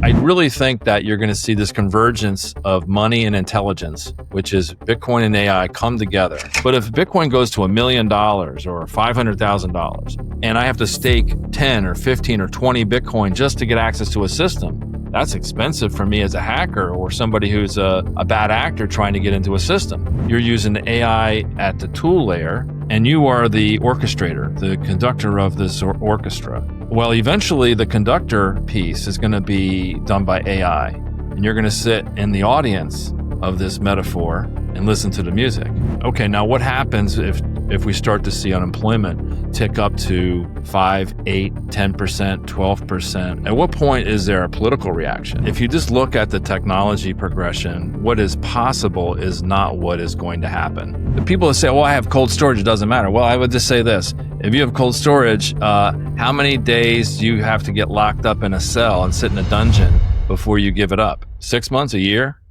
I really think that you're going to see this convergence of money and intelligence, which is Bitcoin and AI come together. But if Bitcoin goes to $1 million or $500,000 and I have to stake 10 or 15 or 20 Bitcoin just to get access to a system, that's expensive for me as a hacker or somebody who's a bad actor trying to get into a system. You're using AI at the tool layer, and you are the orchestrator, the conductor of this orchestra. Well, eventually the conductor piece is going to be done by AI, and you're going to sit in the audience of this metaphor and listen to the music. Okay, now what happens if we start to see unemployment tick up to 5, 8, 10%, 12%? At what point is there a political reaction? If you just look at the technology progression, what is possible is not what is going to happen. The people that say, well, I have cold storage, it doesn't matter. Well, I would just say this. If you have cold storage, how many days do you have to get locked up in a cell and sit in a dungeon before you give it up? 6 months, a year?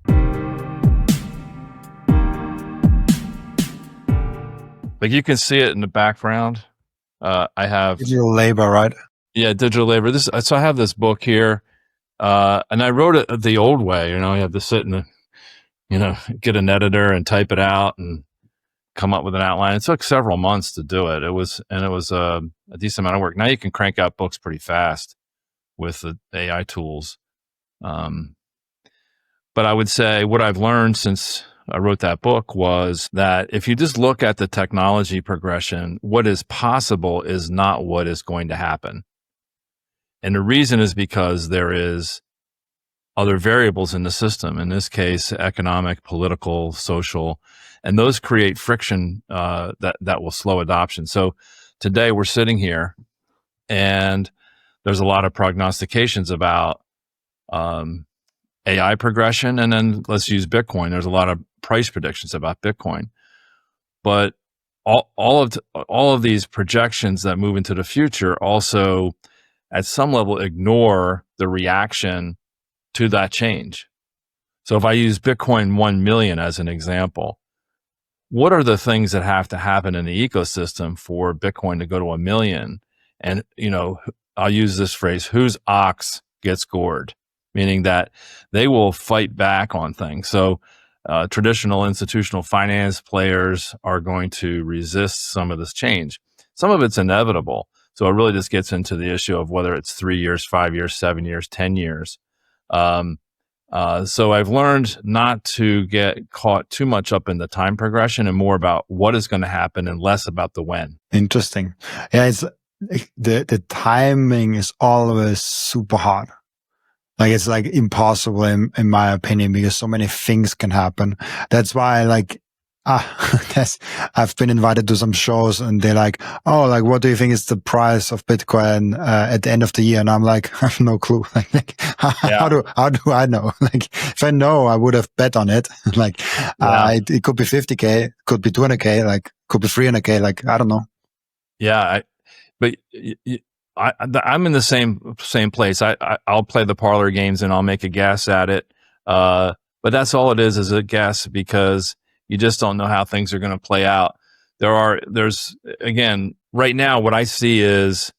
Like you can see it in the background. I have digital labor, right? Yeah, digital labor. So I have this book here, and I wrote it the old way. You have to sit and get an editor and type it out and come up with an outline. It took several months to do it. It was a decent amount of work. Now you can crank out books pretty fast with the AI tools. But I would say what I've learned since I wrote that book was that if you just look at the technology progression, what is possible is not what is going to happen. And the reason is because there is other variables in the system, in this case, economic, political, social, and those create friction that will slow adoption. So today we're sitting here and there's a lot of prognostications about AI progression, and then let's use Bitcoin. There's a lot of price predictions about Bitcoin, but all of these projections that move into the future also, at some level, ignore the reaction to that change. So if I use Bitcoin 1 million as an example, what are the things that have to happen in the ecosystem for Bitcoin to go to 1 million? And I'll use this phrase: whose ox gets gored? Meaning that they will fight back on things. So traditional institutional finance players are going to resist some of this change. Some of it's inevitable. So it really just gets into the issue of whether it's 3 years, 5 years, 7 years, 10 years. So I've learned not to get caught too much up in the time progression and more about what is going to happen and less about the when. Interesting. Yeah, it's the timing is always super hard. Like it's like impossible in my opinion, because so many things can happen. That's why I've been invited to some shows and they're like, oh, like, what do you think is the price of Bitcoin at the end of the year? And I'm like, I have no clue. How do I know? Like, if I know, I would have bet on it. Like, it could be 50K, could be 200K, like, could be 300K. Like, I don't know. Yeah. I'm in the same place. I'll play the parlor games and I'll make a guess at it. But that's all it is a guess, because you just don't know how things are going to play out. There's again, right now, what I see is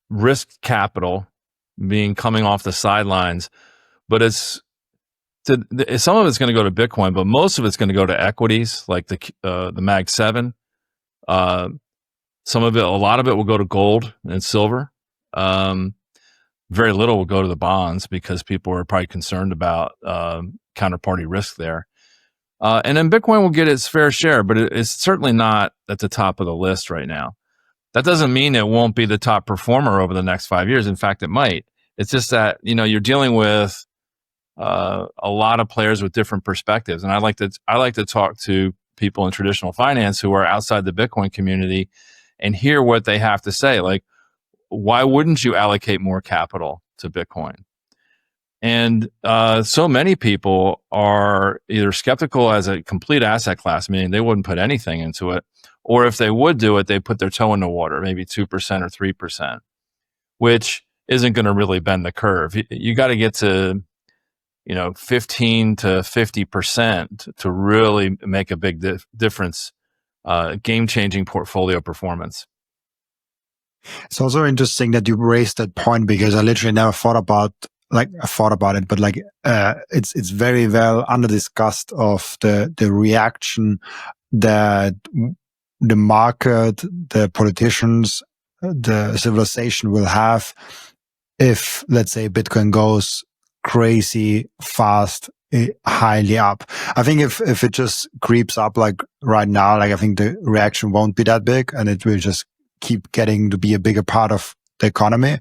risk capital coming off the sidelines, but some of it's going to go to Bitcoin, but most of it's going to go to equities like the Mag 7. A lot of it will go to gold and silver. Very little will go to the bonds because people are probably concerned about counterparty risk there. And then Bitcoin will get its fair share, but it's certainly not at the top of the list right now. That doesn't mean it won't be the top performer over the next 5 years. In fact, it might. It's just that, you're dealing with a lot of players with different perspectives. And I like to talk to people in traditional finance who are outside the Bitcoin community and hear what they have to say. Like, why wouldn't you allocate more capital to Bitcoin? And so many people are either skeptical as a complete asset class, meaning they wouldn't put anything into it, or if they would do it, they put their toe in the water, maybe 2% or 3%, which isn't going to really bend the curve. You got to get to 15 to 50% to really make a big difference, game-changing portfolio performance. It's also interesting that you raised that point, because I literally never thought about it, but it's very well under discussed of the reaction that the market, the politicians, the civilization will have if, let's say, Bitcoin goes crazy fast, highly up. I think if it just creeps up like right now, like I think the reaction won't be that big, and it will just keep getting to be a bigger part of the economy.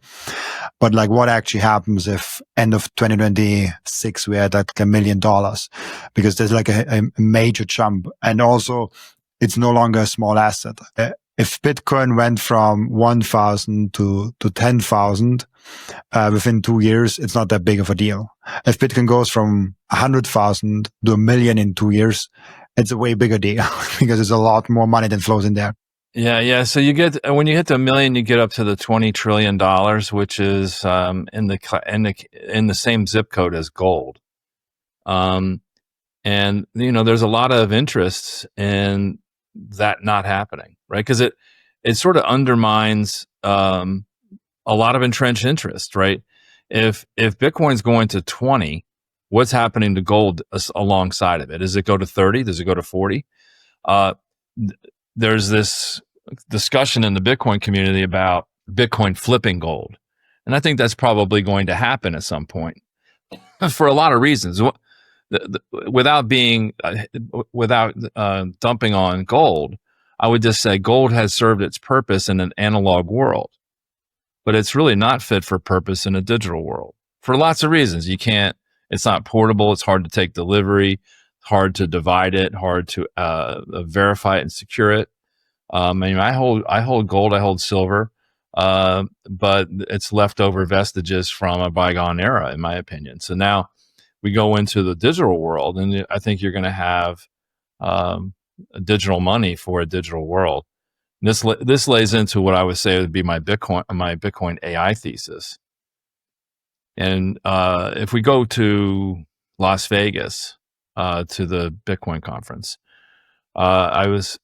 But like, what actually happens if end of 2026 we had like $1 million? Because there's like a major jump, and also it's no longer a small asset. If Bitcoin went from 1,000 to 10,000 within 2 years, it's not that big of a deal. If Bitcoin goes from 100,000 to 1 million in 2 years, it's a way bigger deal because there's a lot more money that flows in there. Yeah. So when you hit the 1 million, you get up to the $20 trillion, which is in the same zip code as gold. And there's a lot of interest in that not happening, right? Because it sort of undermines a lot of entrenched interest, right? If Bitcoin's going to 20, what's happening to gold alongside of it? Does it go to 30? Does it go to 40? There's this discussion in the Bitcoin community about Bitcoin flipping gold. And I think that's probably going to happen at some point for a lot of reasons. Without dumping on gold, I would just say gold has served its purpose in an analog world, but it's really not fit for purpose in a digital world for lots of reasons. It's not portable. It's hard to take delivery, hard to divide it, hard to verify it and secure it. I hold gold, I hold silver, but it's leftover vestiges from a bygone era, in my opinion. So now we go into the digital world, and I think you're going to have digital money for a digital world. And this lays into what I would say would be my Bitcoin AI thesis. And if we go to Las Vegas to the Bitcoin conference, I was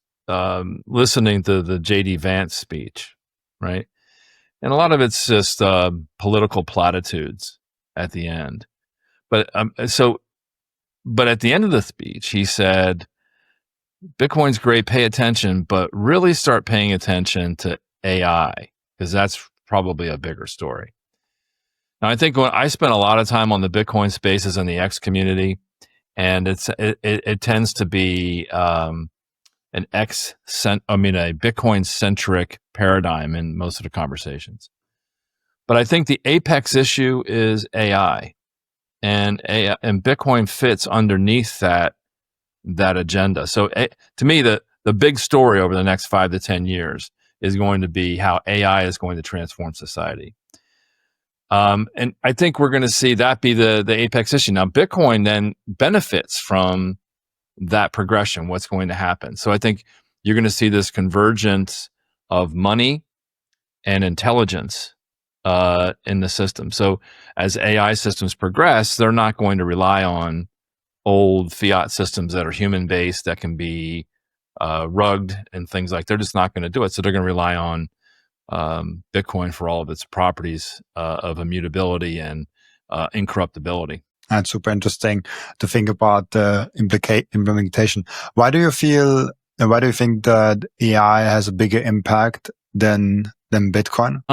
listening to the JD Vance speech, right? And a lot of it's just political platitudes at the end. But at the end of the speech, he said, Bitcoin's great, pay attention, but really start paying attention to AI, because that's probably a bigger story. Now, I think when I spent a lot of time on the Bitcoin spaces in the X community, and it tends to be a Bitcoin-centric paradigm in most of the conversations. But I think the apex issue is AI, and Bitcoin fits underneath that agenda. So to me, the big story over the next 5 to 10 years is going to be how AI is going to transform society. And I think we're going to see that be the apex issue. Now, Bitcoin then benefits from that progression, what's going to happen. So I think you're going to see this convergence of money and intelligence in the system. So as AI systems progress, they're not going to rely on old fiat systems that are human-based, that can be rugged and things like. They're just not going to do it. So they're going to rely on Bitcoin for all of its properties of immutability and incorruptibility. That's super interesting to think about the implementation. Why do you think that AI has a bigger impact than Bitcoin?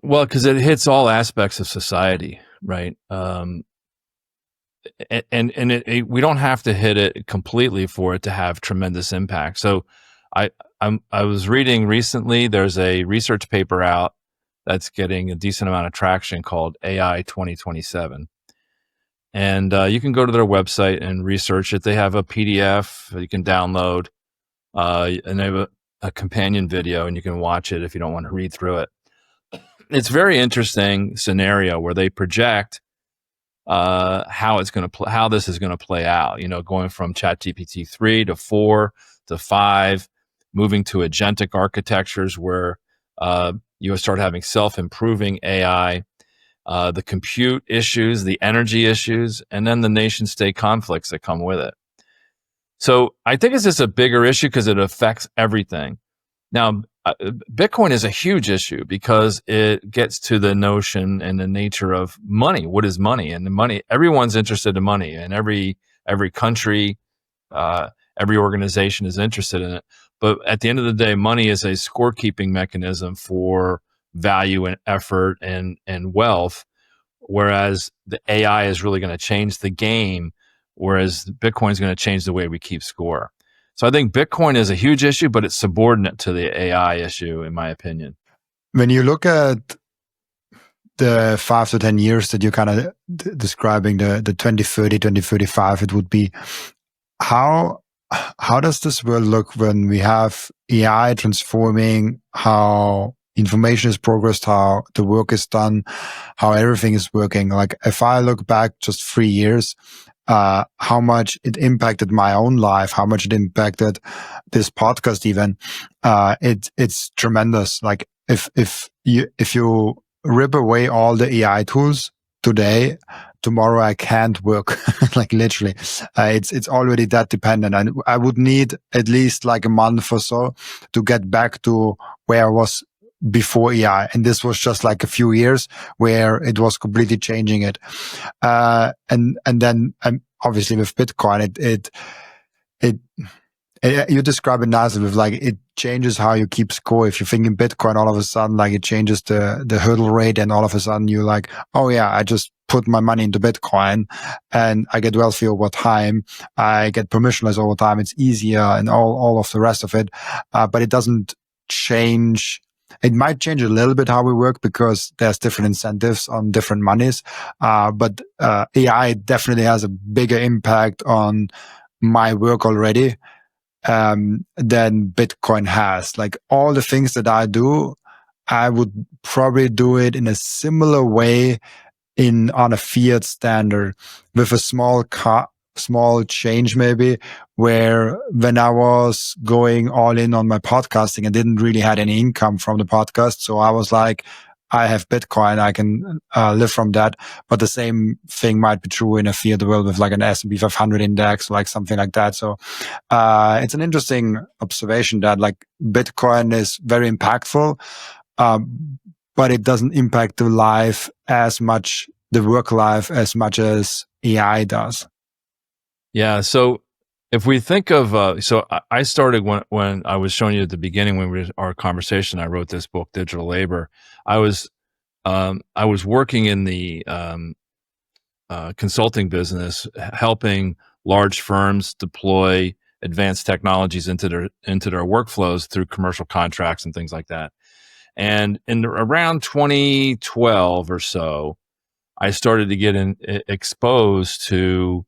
Well, because it hits all aspects of society, right? We don't have to hit it completely for it to have tremendous impact. So I was reading recently, there's a research paper out that's getting a decent amount of traction called AI 2027. And you can go to their website and research it. They have a PDF you can download, and they have a companion video, and you can watch it if you don't want to read through it. It's a very interesting scenario where they project how this is going to play out. Going from ChatGPT 3 to 4 to 5, moving to agentic architectures where you start having self-improving AI. The compute issues, the energy issues, and then the nation-state conflicts that come with it. So I think it's just a bigger issue because it affects everything. Now, Bitcoin is a huge issue because it gets to the notion and the nature of money. What is money? And the money, everyone's interested in money, and every country, every organization is interested in it. But at the end of the day, money is a scorekeeping mechanism for value and effort and wealth, whereas the AI is really going to change the game, whereas Bitcoin is going to change the way we keep score. So I think Bitcoin is a huge issue, but it's subordinate to the AI issue, in my opinion. When you look at the 5 to 10 years that you're kind of describing, the 2030, 2035, it would be, how does this world look when we have AI transforming how information is progressed, how the work is done, how everything is working? Like, if I look back just 3 years, how much it impacted my own life, how much it impacted this podcast even, it's tremendous. Like, if you rip away all the AI tools today, tomorrow I can't work. Like, literally, it's already that dependent. And I would need at least like a month or so to get back to where I was before AI. And this was just like a few years where it was completely changing it. And then obviously with Bitcoin, you describe it nicely with like, it changes how you keep score. If you think in Bitcoin, all of a sudden, like, it changes the hurdle rate, and all of a sudden you're like, oh yeah, I just put my money into Bitcoin and I get wealthy over time. I get permissionless over time. It's easier and all of the rest of it. But it doesn't change. It might change a little bit how we work because there's different incentives on different monies. But AI definitely has a bigger impact on my work already than Bitcoin has. Like, all the things that I do, I would probably do it in a similar way on a fiat standard with a small change maybe, where when I was going all in on my podcasting, I didn't really had any income from the podcast. So I was like, I have Bitcoin, I can live from that. But the same thing might be true in a fiat world with like an S&P 500 index, like something like that. So it's an interesting observation that like Bitcoin is very impactful, but it doesn't impact the life as much, the work life as much as AI does. Yeah. So if we think of, so I started when I was showing you at the beginning, when our conversation, I wrote this book, Digital Labor. I was working in the consulting business, helping large firms deploy advanced technologies into their workflows through commercial contracts and things like that. And in around 2012 or so, I started to get exposed to,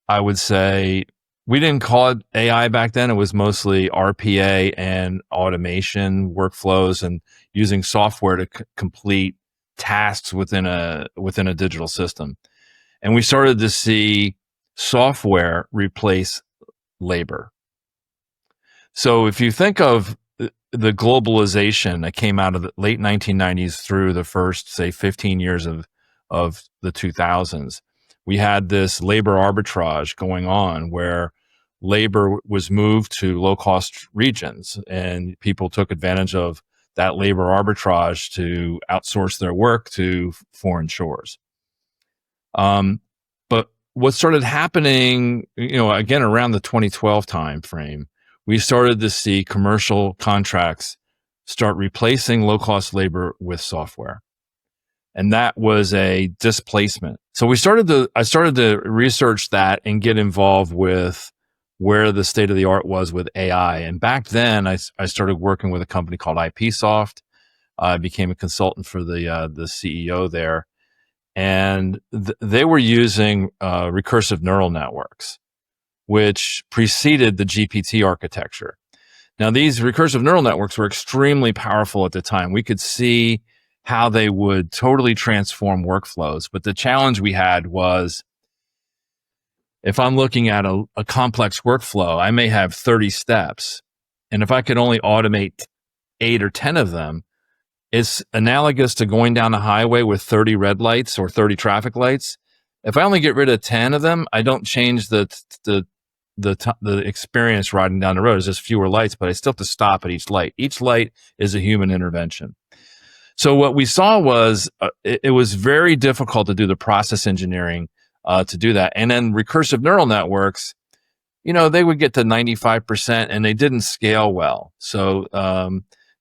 I would say, we didn't call it AI back then. It was mostly RPA and automation workflows and using software to complete tasks within a digital system. And we started to see software replace labor. So if you think of the globalization that came out of the late 1990s through the first, say, 15 years of the 2000s, we had this labor arbitrage going on where labor was moved to low-cost regions, and people took advantage of that labor arbitrage to outsource their work to foreign shores. But what started happening, again, around the 2012 time frame, we started to see commercial contracts start replacing low-cost labor with software. And that was a displacement. So I started to research that and get involved with where the state of the art was with AI. And back then, I started working with a company called IPsoft. I became a consultant for the CEO there. And they were using recursive neural networks, which preceded the GPT architecture. Now, these recursive neural networks were extremely powerful at the time. We could see how they would totally transform workflows. But the challenge we had was, if I'm looking at a complex workflow, I may have 30 steps. And if I could only automate 8 or 10 of them, it's analogous to going down the highway with 30 red lights or 30 traffic lights. If I only get rid of 10 of them, I don't change the the experience riding down the road is just fewer lights, but I still have to stop at each light. Each light is a human intervention. So what we saw was it was very difficult to do the process engineering to do that. And then recursive neural networks, they would get to 95% and they didn't scale well. So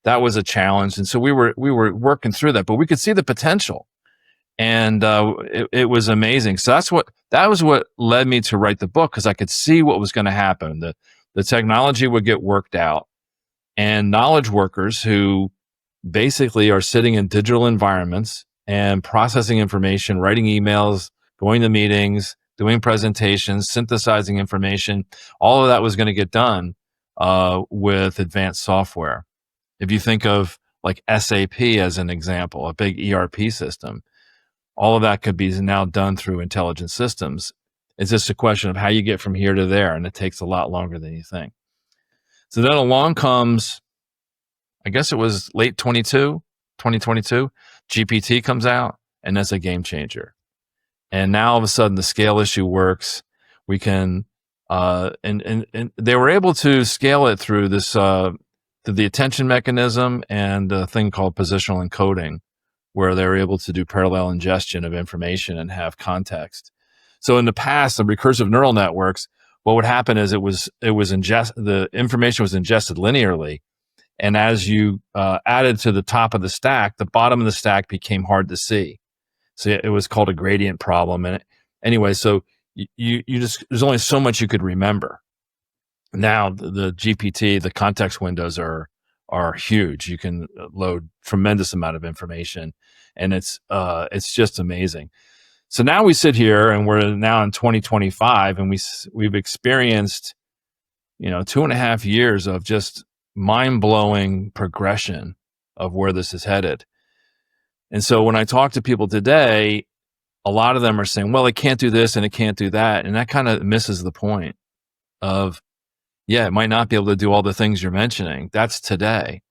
that was a challenge. And so we were working through that, but we could see the potential. And it was amazing. So that was what led me to write the book, because I could see what was going to happen. The technology would get worked out, and knowledge workers who basically are sitting in digital environments and processing information, writing emails, going to meetings, doing presentations, synthesizing information, all of that was going to get done with advanced software. If you think of like SAP as an example, a big ERP system, all of that could be now done through intelligent systems. It's just a question of how you get from here to there, and it takes a lot longer than you think. So then along comes, I guess it was late 2022, GPT comes out, and that's a game changer. And now all of a sudden the scale issue works. We can, and they were able to scale it through this, through the attention mechanism and a thing called positional encoding, where they were able to do parallel ingestion of information and have context. So in the past, the recursive neural networks, what would happen is the information was ingested linearly. And as you added to the top of the stack, the bottom of the stack became hard to see. So it was called a gradient problem. And anyway, so you just, there's only so much you could remember. Now the GPT, the context windows are huge. You can load tremendous amount of information, and it's just amazing. So now we sit here and we're now in 2025, and we've experienced, 2.5 years of just mind-blowing progression of where this is headed. And so when I talk to people today, a lot of them are saying, well, it can't do this and it can't do that. And that kind of misses the point of, it might not be able to do all the things you're mentioning. That's today.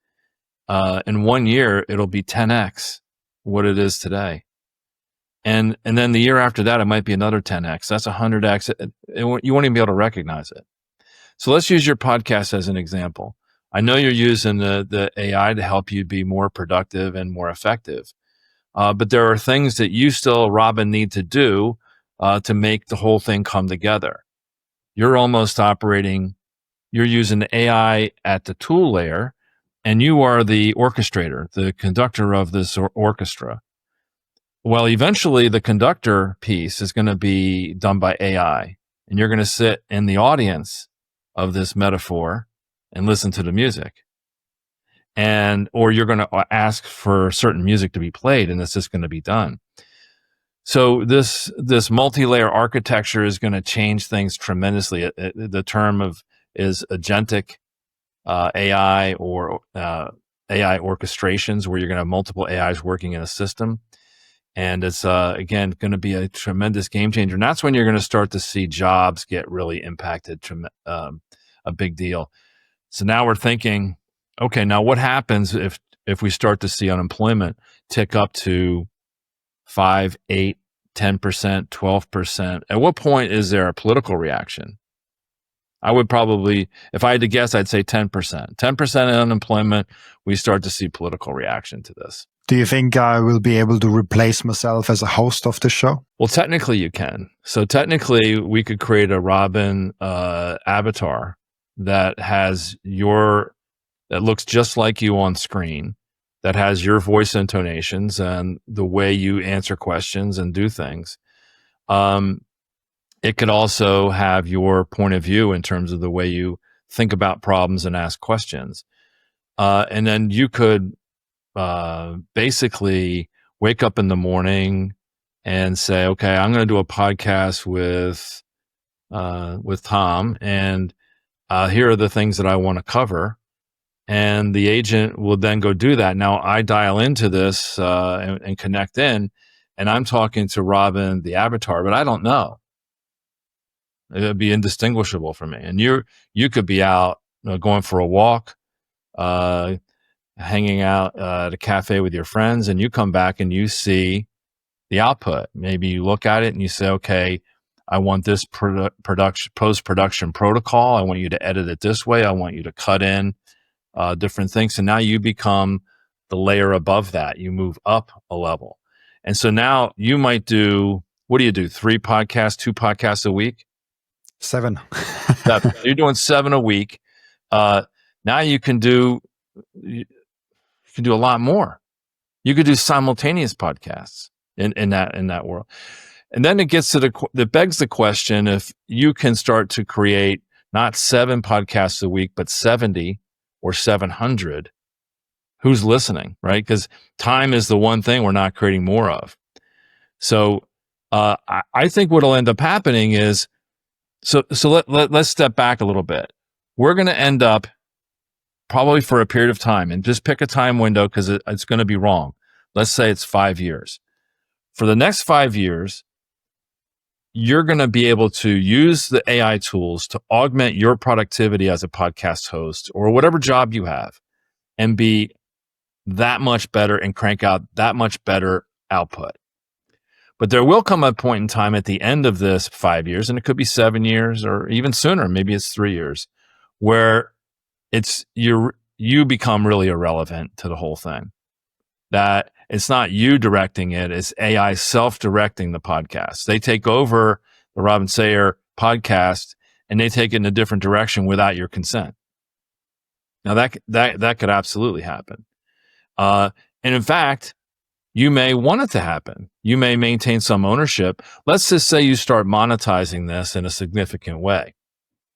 In 1 year, it'll be 10x what it is today. And then the year after that, it might be another 10x. That's 100x. You won't even be able to recognize it. So let's use your podcast as an example. I know you're using the AI to help you be more productive and more effective. But there are things that you still, Robin, need to do to make the whole thing come together. You're using the AI at the tool layer, and you are the orchestrator, the conductor of this orchestra. Well, eventually the conductor piece is going to be done by AI, and you're going to sit in the audience of this metaphor and listen to the music. Or you're going to ask for certain music to be played, and it's just going to be done. So this multi-layer architecture is going to change things tremendously. The term is agentic AI or AI orchestrations, where you're going to have multiple AIs working in a system. And it's, again, going to be a tremendous game changer. And that's when you're going to start to see jobs get really impacted, a big deal. So now we're thinking, okay, now what happens if we start to see unemployment tick up to 5, 8, 10%, 12%? At what point is there a political reaction? I would probably, if I had to guess, I'd say 10%. 10% unemployment, we start to see political reaction to this. Do you think I will be able to replace myself as a host of the show? Well, technically you can. So technically we could create a Robin avatar that looks just like you on screen, that has your voice intonations and the way you answer questions and do things. It could also have your point of view in terms of the way you think about problems and ask questions. And then you could basically wake up in the morning and say, okay, I'm going to do a podcast with Tom, and here are the things that I want to cover. And the agent will then go do that. Now I dial into this and connect in, and I'm talking to Robin, the avatar, but I don't know. It would be indistinguishable for me. And you could be out going for a walk, hanging out at a cafe with your friends, and you come back and you see the output. Maybe you look at it and you say, okay, I want this post-production protocol. I want you to edit it this way. I want you to cut in different things. And now you become the layer above that. You move up a level. And so now you might do, what do you do? 3 podcasts, 2 podcasts a week? 7. You're doing 7 a week. Now you can do a lot more. You could do simultaneous podcasts in that world. And then it gets to that begs the question, if you can start to create not 7 podcasts a week, but 70 or 700, who's listening, right? Because time is the one thing we're not creating more of. So I think what'll end up happening is, so let's step back a little bit. We're going to end up probably for a period of time, and just pick a time window because it's going to be wrong. Let's say it's 5 years. For the next 5 years, you're going to be able to use the AI tools to augment your productivity as a podcast host or whatever job you have, and be that much better and crank out that much better output. But there will come a point in time at the end of this 5 years, and it could be 7 years or even sooner, maybe it's 3 years, where you become really irrelevant to the whole thing. That it's not you directing it, it's AI self-directing the podcast. They take over the Robin Seyr podcast and they take it in a different direction without your consent. Now that could absolutely happen. And in fact, you may want it to happen. You may maintain some ownership. Let's just say you start monetizing this in a significant way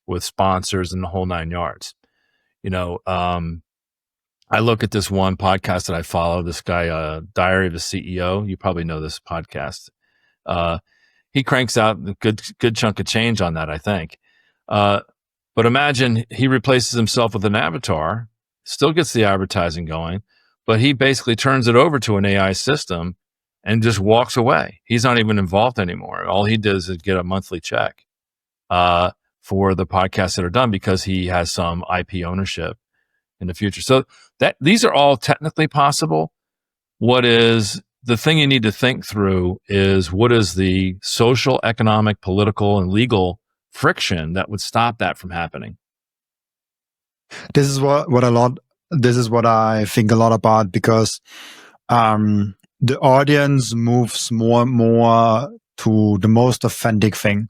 with sponsors and the whole 9 yards. I look at this one podcast that I follow, this guy, Diary of a CEO. You probably know this podcast. He cranks out a good chunk of change on that, I think. But imagine he replaces himself with an avatar, still gets the advertising going, but he basically turns it over to an AI system and just walks away. He's not even involved anymore. All he does is get a monthly check for the podcasts that are done because he has some IP ownership in the future. So these are all technically possible. What is the thing you need to think through is, what is the social, economic, political, and legal friction that would stop that from happening? This is what I think a lot about, because the audience moves more and more to the most authentic thing.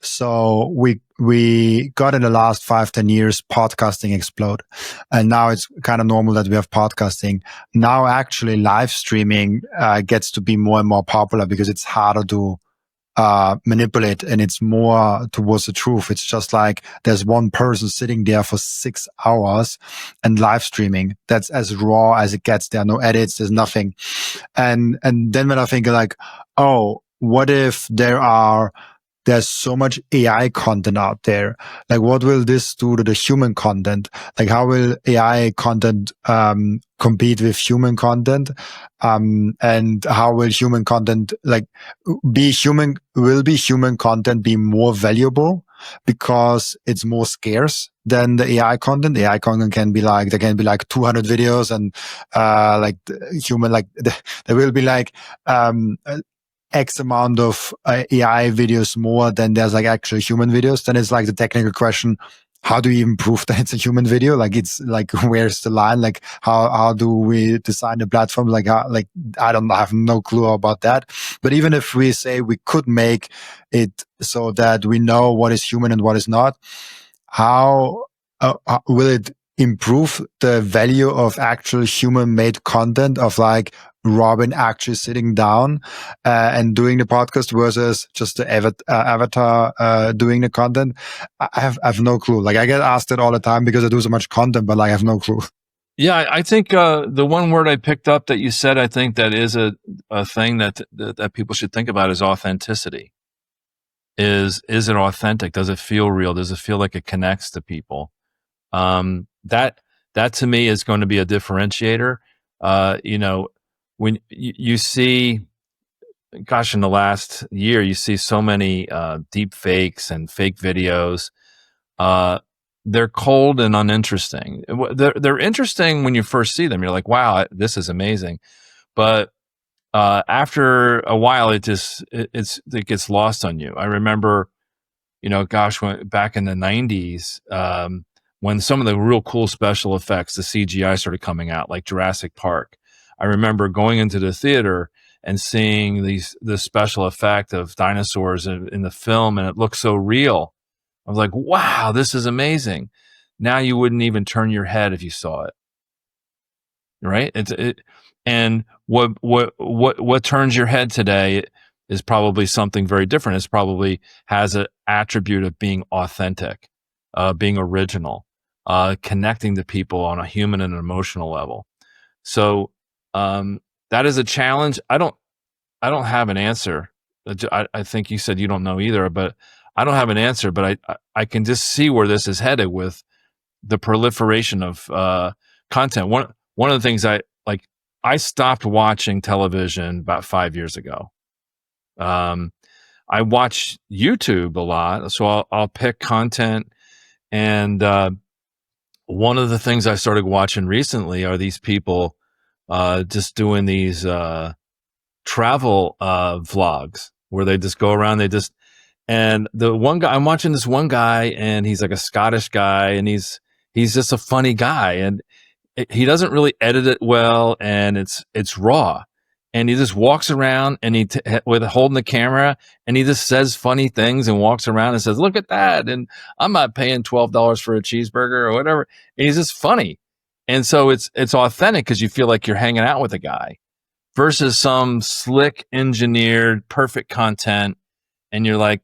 So we got in the last 5-10 years podcasting explode, and now it's kind of normal that we have podcasting. Now actually live streaming gets to be more and more popular because it's harder to manipulate, and it's more towards the truth. It's just like there's one person sitting there for 6 hours and live streaming. That's as raw as it gets. There are no edits, there's nothing. And then when I think like, oh, what if there's so much AI content out there? Like, what will this do to the human content? Like, how will AI content compete with human content? And how will human content will human content be more valuable because it's more scarce than the AI content? AI content can be like, there can be like 200 videos, and there will be like X amount of AI videos more than there's like actual human videos. Then it's like the technical question, how do you even prove that it's a human video? Like, it's like, where's the line? Like, how do we design the platform? Like, I have no clue about that. But even if we say we could make it so that we know what is human and what is not, how will it improve the value of actual human-made content, of like Robin actually sitting down and doing the podcast versus just the avatar doing the content? I have no clue. Like, I get asked it all the time because I do so much content, but like, I have no clue. Yeah, I think the one word I picked up that you said, I think that is a thing that people should think about, is authenticity. Is it authentic? Does it feel real? Does it feel like it connects to people? That to me is going to be a differentiator. When you see, gosh, in the last year, you see so many deep fakes and fake videos. They're cold and uninteresting. They're interesting when you first see them. You're like, wow, this is amazing. But after a while, it gets lost on you. I remember, gosh, back in the 90s, when some of the real cool special effects, the CGI started coming out, like Jurassic Park. I remember going into the theater and seeing the special effect of dinosaurs in the film, and it looked so real. I was like, wow, this is amazing. Now you wouldn't even turn your head if you saw it. Right? And what turns your head today is probably something very different. It's probably has an attribute of being authentic, being original, connecting to people on a human and emotional level. So that is a challenge. I don't have an answer. I think you said you don't know either, but I don't have an answer. But I can just see where this is headed with the proliferation of content. One of the things I stopped watching television about 5 years ago. I watch YouTube a lot, so I'll pick content. And one of the things I started watching recently are these people just doing these travel vlogs where they just go around. And the one guy, I'm watching this one guy, and he's like a Scottish guy, and he's just a funny guy, and he doesn't really edit it well, and it's raw. And he just walks around and with holding the camera, and he just says funny things and walks around and says, "Look at that!" And I'm not paying $12 for a cheeseburger or whatever. And he's just funny, and so it's authentic because you feel like you're hanging out with a guy, versus some slick, engineered, perfect content, and you're like,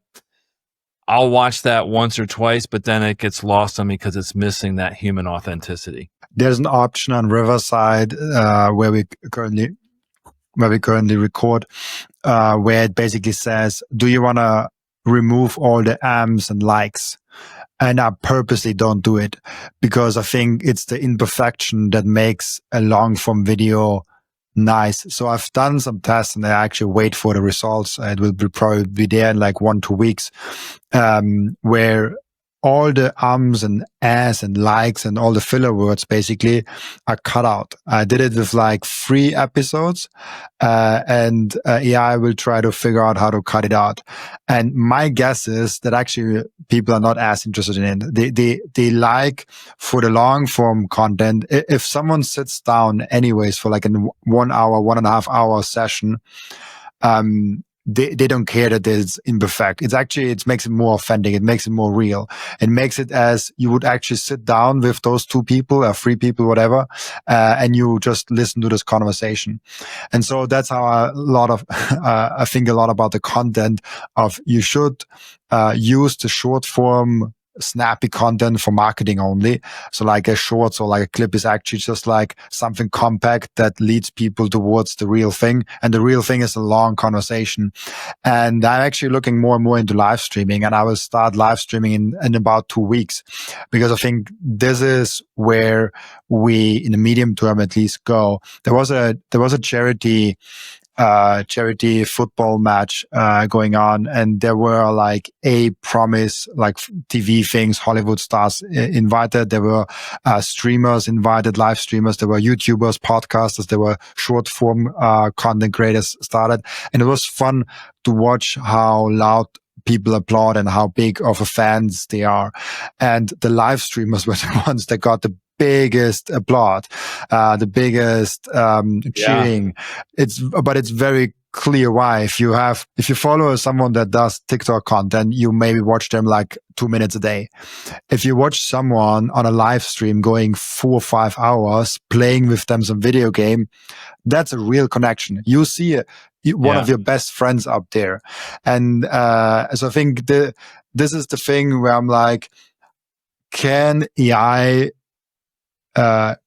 I'll watch that once or twice, but then it gets lost on me because it's missing that human authenticity. There's an option on Riverside where we currently record, where it basically says, "Do you want to remove all the ams and likes?" And I purposely don't do it because I think it's the imperfection that makes a long form video nice. So I've done some tests, and I actually wait for the results. It will probably be there in like 1-2 weeks, where all the ums and ahs and likes and all the filler words basically are cut out. I did it with like 3 episodes, and AI will try to figure out how to cut it out. And my guess is that actually people are not as interested in it. They like for the long form content. If someone sits down anyways for like a 1 hour, 1.5 hour session, they don't care that it's imperfect. It makes it more authentic. It makes it more real. It makes it as you would actually sit down with those 2 people or 3 people, whatever, and you just listen to this conversation. And so that's how I think a lot about the content of you should use the short form snappy content for marketing only. So like a short or like a clip is actually just like something compact that leads people towards the real thing. And the real thing is a long conversation. And I'm actually looking more and more into live streaming, and I will start live streaming in about 2 weeks, because I think this is where we, in the medium term at least, go. There was a charity football match going on, and there were like promise like TV things, Hollywood stars invited. There were streamers invited, live streamers. There were YouTubers, podcasters. There were short form content creators started, and it was fun to watch how loud people applaud and how big of a fans they are. And the live streamers were the ones that got the biggest applaud, the biggest cheering. But it's very clear why. If you follow someone that does TikTok content, you maybe watch them like 2 minutes a day. If you watch someone on a live stream going 4 or 5 hours playing with them some video game, that's a real connection. You see one of your best friends up there. And so I think this is the thing where I'm like, can AI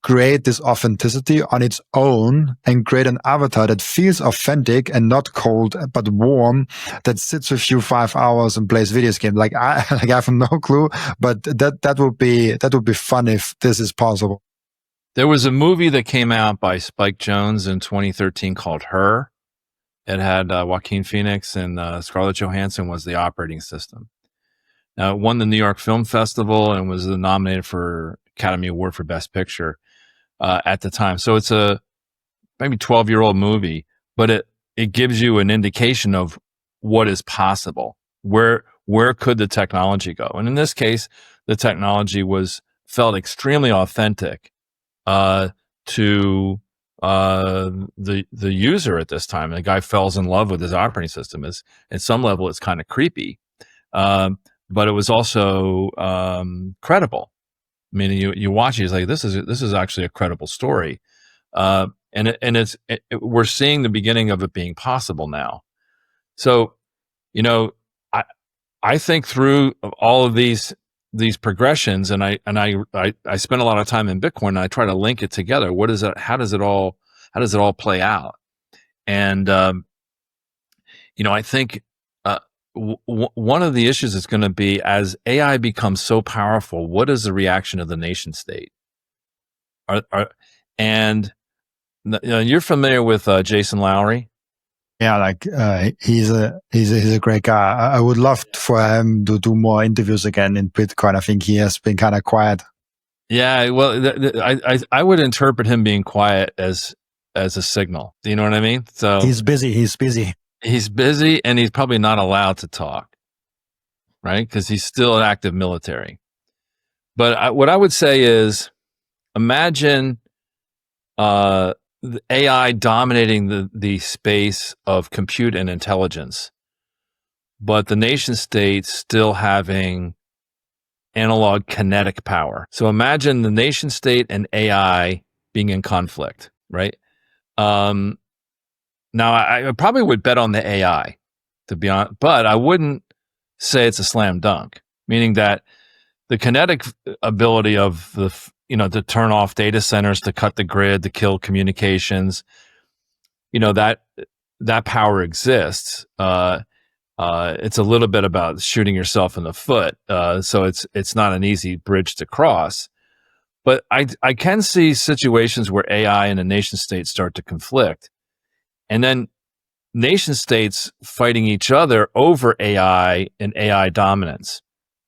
create this authenticity on its own and create an avatar that feels authentic and not cold but warm, that sits with you 5 hours and plays video games? Like I have no clue, but that would be fun if this is possible. There was a movie that came out by Spike Jonze in 2013 called Her. It had Joaquin Phoenix, and Scarlett Johansson was the operating system. Now, it won the New York Film Festival and was nominated for Academy Award for Best Picture at the time. So it's a maybe 12-year-old movie, but it gives you an indication of what is possible. Where could the technology go? And in this case, the technology felt extremely authentic to the user at this time. The guy falls in love with his operating system. At some level, it's kind of creepy, but it was also credible. I mean, you watch it, it's like this is actually a credible story, we're seeing the beginning of it being possible now. So, I think through all of these progressions, and I spend a lot of time in Bitcoin, and I try to link it together. What is it? How does it all play out? And I think one of the issues is going to be, as AI becomes so powerful, what is the reaction of the nation state? And you're familiar with Jason Lowery? Yeah, he's a great guy. I would love for him to do more interviews again in Bitcoin. I think he has been kind of quiet. Yeah, well, I would interpret him being quiet as a signal. Do you know what I mean? So he's busy, and he's probably not allowed to talk, right? Because he's still an active military. But what I would say is, imagine the AI dominating the space of compute and intelligence, but the nation state still having analog kinetic power. So imagine the nation state and AI being in conflict, right? Now I probably would bet on the AI, to be honest, but I wouldn't say it's a slam dunk, meaning that the kinetic ability of to turn off data centers, to cut the grid, to kill communications, that power exists. It's a little bit about shooting yourself in the foot. So it's not an easy bridge to cross. But I can see situations where AI and a nation state start to conflict, and then nation states fighting each other over AI and AI dominance.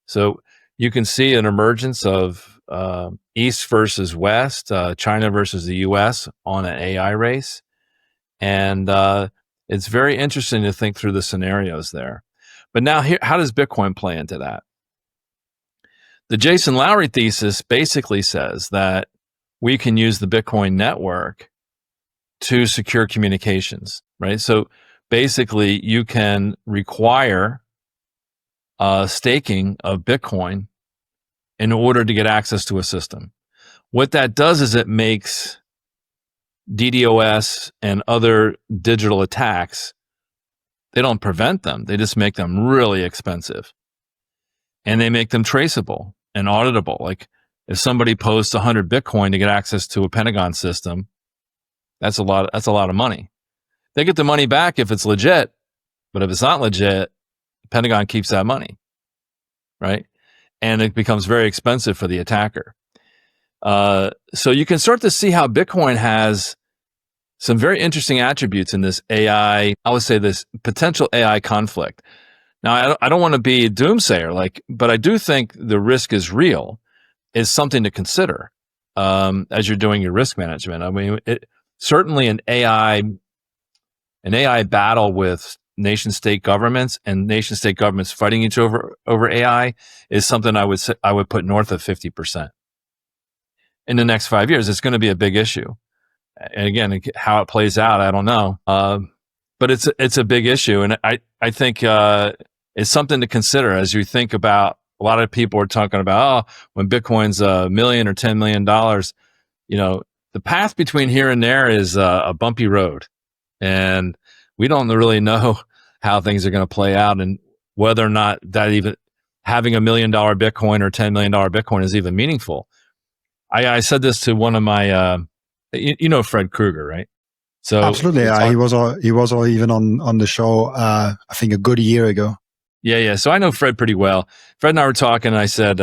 So you can see an emergence of East versus West, China versus the US on an AI race. And it's very interesting to think through the scenarios there. But now, how does Bitcoin play into that? The Jason Lowery thesis basically says that we can use the Bitcoin network to secure communications, right? So basically, you can require staking of Bitcoin in order to get access to a system. What that does is it makes DDoS and other digital attacks, they don't prevent them. They just make them really expensive. And they make them traceable and auditable. Like if somebody posts 100 Bitcoin to get access to a Pentagon system, that's a lot of money. They get the money back if it's legit, but if it's not legit, Pentagon keeps that money, right? And it becomes very expensive for the attacker. So you can start to see how Bitcoin has some very interesting attributes in this AI, I would say this potential AI conflict. Now, I don't want to be a doomsayer, but I do think the risk is real, is something to consider as you're doing your risk management. I mean, certainly an AI battle with nation-state governments and nation-state governments fighting each over AI is something I would put north of 50%. In the next 5 years, it's going to be a big issue. And again, how it plays out, I don't know. But it's a big issue, and I think it's something to consider as you think about. A lot of people are talking about, when Bitcoin's $1 million or $10 million, the path between here and there is a bumpy road, and we don't really know how things are going to play out, and whether or not that even having $1 million Bitcoin or $10 million Bitcoin is even meaningful. I said this to one of my, Fred Krueger, right? So absolutely, yeah. He was all even on the show. I think a good year ago. Yeah. So I know Fred pretty well. Fred and I were talking, and I said,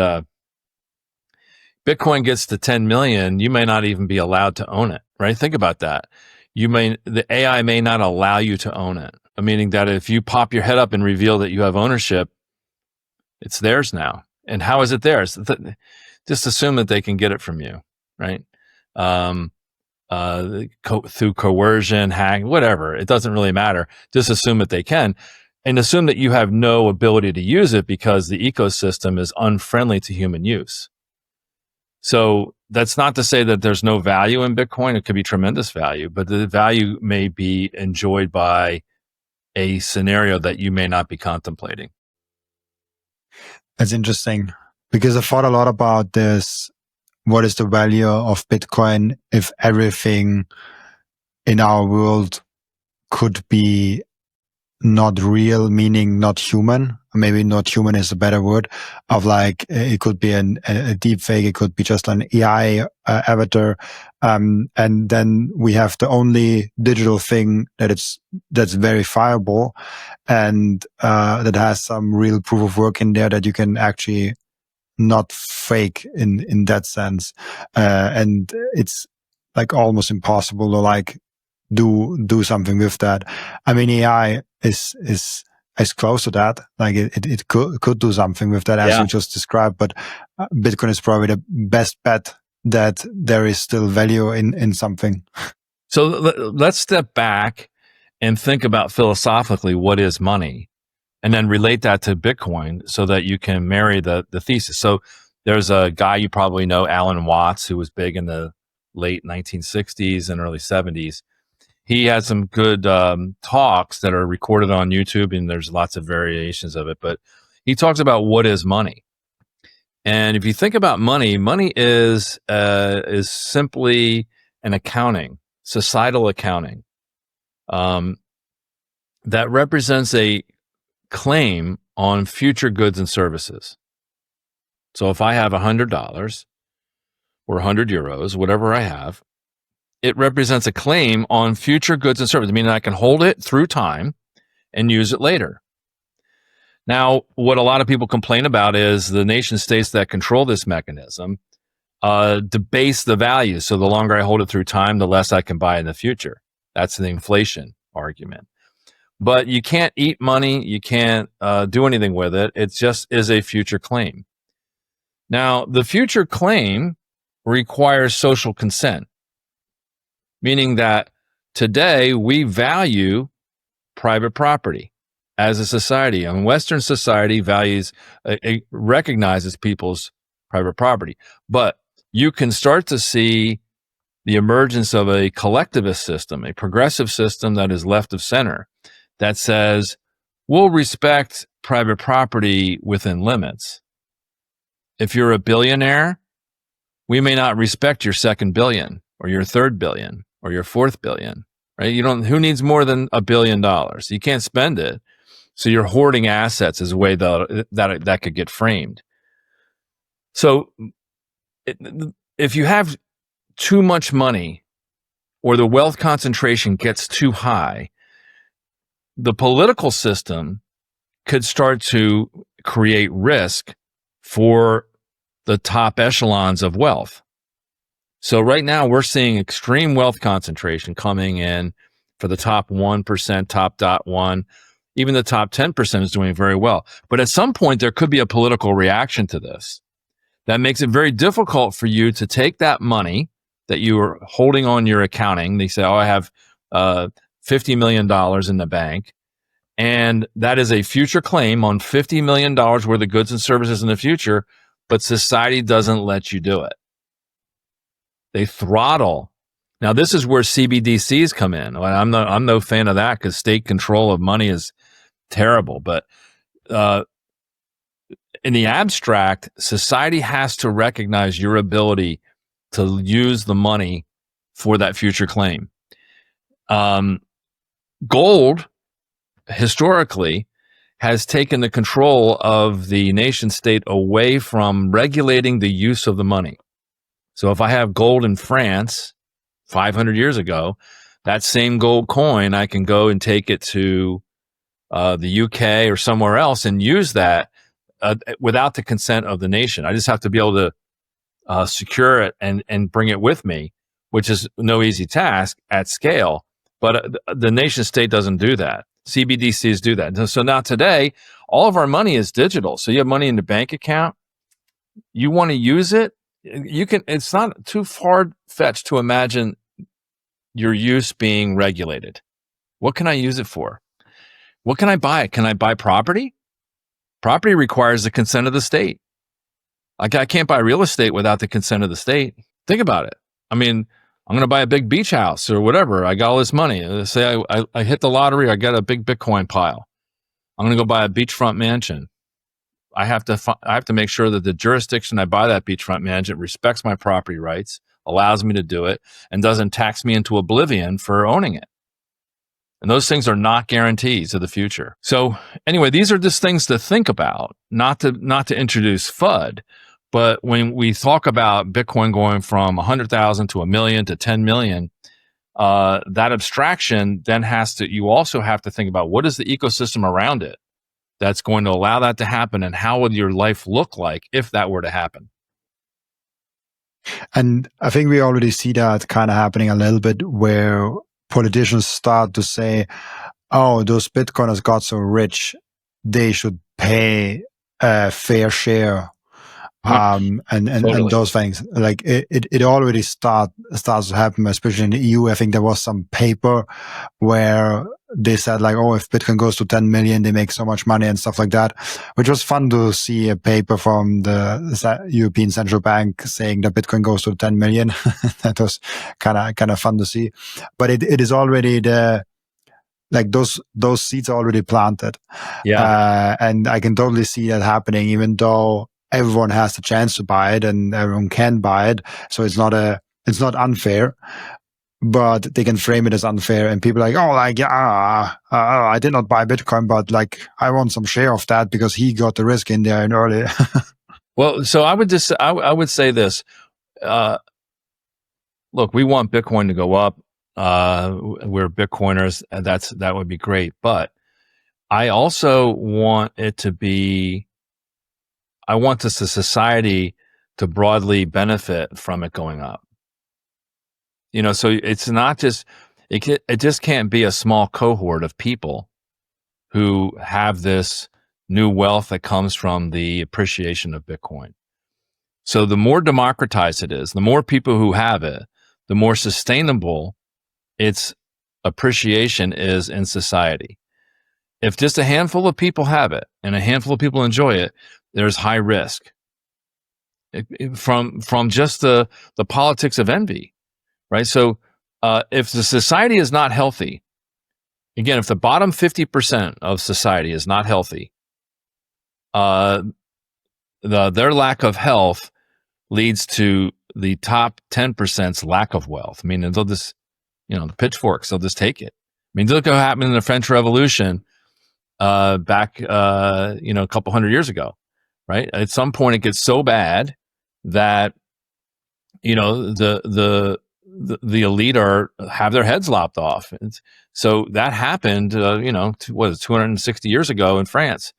Bitcoin gets to 10 million, you may not even be allowed to own it, right? Think about that. The AI may not allow you to own it, meaning that if you pop your head up and reveal that you have ownership, it's theirs now. And how is it theirs? Just assume that they can get it from you, right? through coercion, hack, whatever. It doesn't really matter. Just assume that they can, and assume that you have no ability to use it because the ecosystem is unfriendly to human use. So that's not to say that there's no value in Bitcoin. It could be tremendous value, but the value may be enjoyed by a scenario that you may not be contemplating. That's interesting, because I thought a lot about this. What is the value of Bitcoin if everything in our world could be not real, meaning not human? Maybe not human is a better word, of like, it could be a deep fake, it could be just an AI avatar. And then we have the only digital thing that's verifiable and that has some real proof of work in there that you can actually not fake in that sense. And it's like almost impossible to like do something with that. I mean, AI is close to that. Like it could do something with that, as you just described, but Bitcoin is probably the best bet that there is still value in something. So let's step back and think about philosophically, what is money? And then relate that to Bitcoin so that you can marry the thesis. So there's a guy you probably know, Alan Watts, who was big in the late 1960s and early 70s. He had some good talks that are recorded on YouTube, and there's lots of variations of it. But he talks about what is money. And if you think about money, money is simply an accounting, societal accounting, that represents a claim on future goods and services. So if I have $100 or 100 euros, whatever I have, it represents a claim on future goods and services, meaning I can hold it through time and use it later. Now, what a lot of people complain about is the nation states that control this mechanism debase the value. So the longer I hold it through time, the less I can buy in the future. That's the inflation argument. But you can't eat money. You can't do anything with it. It just is a future claim. Now, the future claim requires social consent, meaning that today we value private property as a society. And Western society recognizes people's private property. But you can start to see the emergence of a collectivist system, a progressive system that is left of center, that says we'll respect private property within limits. If you're a billionaire, we may not respect your second billion or your third billion or your fourth billion, right? Who needs more than $1 billion? You can't spend it. So you're hoarding assets is a way that could get framed. So if you have too much money or the wealth concentration gets too high, the political system could start to create risk for the top echelons of wealth. So right now we're seeing extreme wealth concentration coming in for the top 1%, top 0.1. Even the top 10% is doing very well. But at some point, there could be a political reaction to this that makes it very difficult for you to take that money that you are holding on your accounting. They say, oh, I have $50 million in the bank. And that is a future claim on $50 million worth of goods and services in the future, but society doesn't let you do it. They throttle. Now, this is where CBDCs come in. I'm no fan of that because state control of money is terrible. But in the abstract, society has to recognize your ability to use the money for that future claim. Gold, historically, has taken the control of the nation state away from regulating the use of the money. So if I have gold in France 500 years ago, that same gold coin, I can go and take it to the UK or somewhere else and use that without the consent of the nation. I just have to be able to secure it and bring it with me, which is no easy task at scale. But the nation state doesn't do that. CBDCs do that. So now today, all of our money is digital. So you have money in the bank account. You want to use it. You can. It's not too far-fetched to imagine your use being regulated. What can I use it for? What can I buy? Can I buy property? Property requires the consent of the state. Like, I can't buy real estate without the consent of the state. Think about it. I mean, I'm going to buy a big beach house or whatever. I got all this money. Say I hit the lottery. I got a big Bitcoin pile. I'm going to go buy a beachfront mansion. I have to make sure that the jurisdiction I buy that beachfront mansion respects my property rights, allows me to do it, and doesn't tax me into oblivion for owning it. And those things are not guarantees of the future. So anyway, these are just things to think about, not to introduce FUD. But when we talk about Bitcoin going from 100,000 to 1 million to 10 million, that abstraction then you also have to think about what is the ecosystem around it that's going to allow that to happen, and how would your life look like if that were to happen? And I think we already see that kind of happening a little bit, where politicians start to say, oh, those Bitcoiners got so rich, they should pay a fair share. And those things, like it already starts to happen, especially in the EU. I think there was some paper where they said, like, oh, if Bitcoin goes to 10 million, they make so much money and stuff like that, which was fun to see a paper from the European Central Bank saying that Bitcoin goes to 10 million. That was kind of fun to see. But it is already those seeds are already planted. Yeah. And I can totally see that happening, even though everyone has the chance to buy it and everyone can buy it. So it's not unfair, but they can frame it as unfair. And people are like, oh, like, yeah, I did not buy Bitcoin, but like, I want some share of that because he got the risk in there and early. Well, so I would say this, look, we want Bitcoin to go up. We're Bitcoiners, and that would be great. But I also want it to be, I want the society to broadly benefit from it going up. You know, so it's not just, it just can't be a small cohort of people who have this new wealth that comes from the appreciation of Bitcoin. So the more democratized it is, the more people who have it, the more sustainable its appreciation is in society. If just a handful of people have it and a handful of people enjoy it, there's high risk from just the politics of envy, right? So if the society is not healthy, again, if the bottom 50% of society is not healthy, their lack of health leads to the top 10%'s lack of wealth. I mean, they'll just, the pitchforks, they'll just take it. I mean, look what happened in the French Revolution back, a couple hundred years ago. Right. At some point, it gets so bad that the elite have their heads lopped off. So that happened. 260 years ago in France.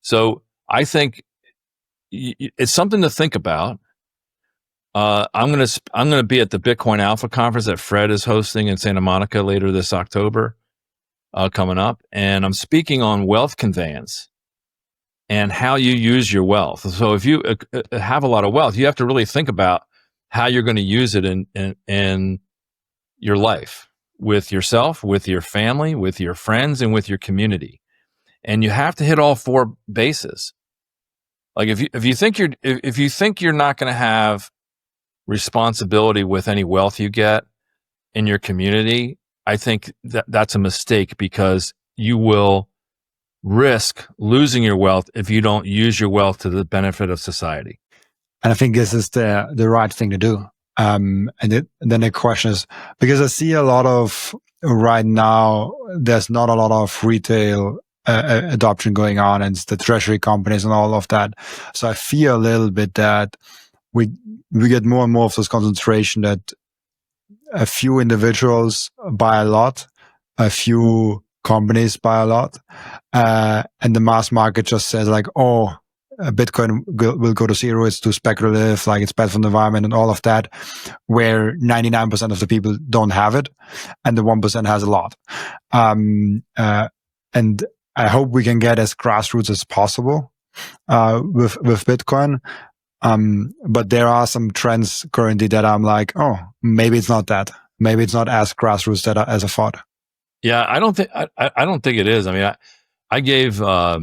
So I think it's something to think about. I'm gonna be at the Bitcoin Alpha conference that Fred is hosting in Santa Monica later this October, coming up, and I'm speaking on wealth conveyance and how you use your wealth. So if you have a lot of wealth, you have to really think about how you're going to use it in your life, with yourself, with your family, with your friends, and with your community. And you have to hit all four bases. Like if you think you're not going to have responsibility with any wealth you get in your community, I think that's a mistake, because you will risk losing your wealth if you don't use your wealth to the benefit of society. And I think this is the right thing to do. And then the question is, because I see a lot of right now, there's not a lot of retail adoption going on, and it's the treasury companies and all of that. So I fear a little bit that we get more and more of this concentration, that a few individuals buy a lot, a few companies buy a lot, and the mass market just says like, oh, Bitcoin will go to zero, it's too speculative, like it's bad for the environment and all of that, where 99% of the people don't have it and the 1% has a lot. And I hope we can get as grassroots as possible with Bitcoin. But there are some trends currently that I'm like, oh, maybe it's not that. maybe it's not as grassroots as I thought. Yeah, I don't think it is. I mean, I gave, I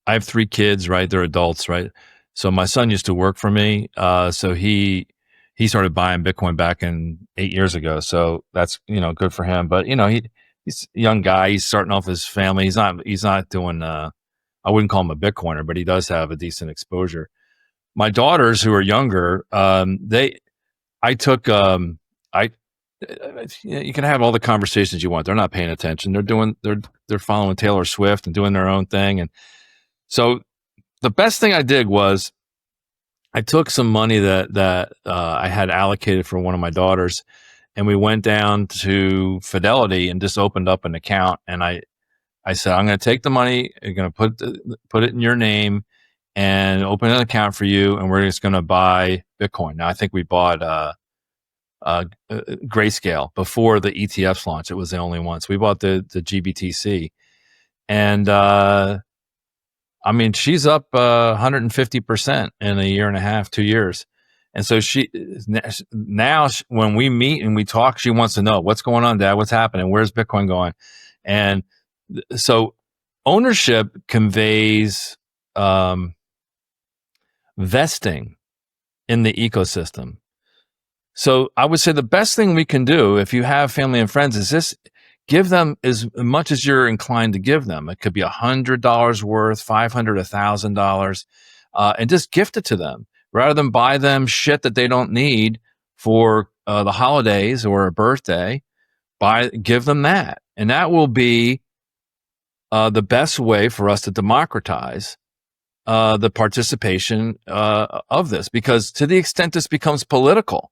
have 3 kids, right? They're adults, right? So my son used to work for me. So he started buying Bitcoin back in 8 years ago. So that's, good for him. But, he's a young guy. He's starting off his family. He's not doing, I wouldn't call him a Bitcoiner, but he does have a decent exposure. My daughters who are younger, you can have all the conversations you want. They're not paying attention. They're following Taylor Swift and doing their own thing. And so the best thing I did was I took some money that I had allocated for one of my daughters, and we went down to Fidelity and just opened up an account. And I said, I'm going to take the money, I'm going to put it in your name and open an account for you, and we're just going to buy Bitcoin. Now, I think we bought Grayscale before the ETFs launch. It was the only one. So we bought the GBTC. And I mean, she's up 150% in a year and a half, 2 years. And so now when we meet and we talk, she wants to know, what's going on, Dad? What's happening? Where's Bitcoin going? And so ownership conveys vesting in the ecosystem. So I would say the best thing we can do if you have family and friends is this: give them as much as you're inclined to give them. It could be $100 worth, $500, $1,000, and just gift it to them rather than buy them shit that they don't need for the holidays or a birthday. Give them that, and that will be the best way for us to democratize the participation of this. Because to the extent this becomes political,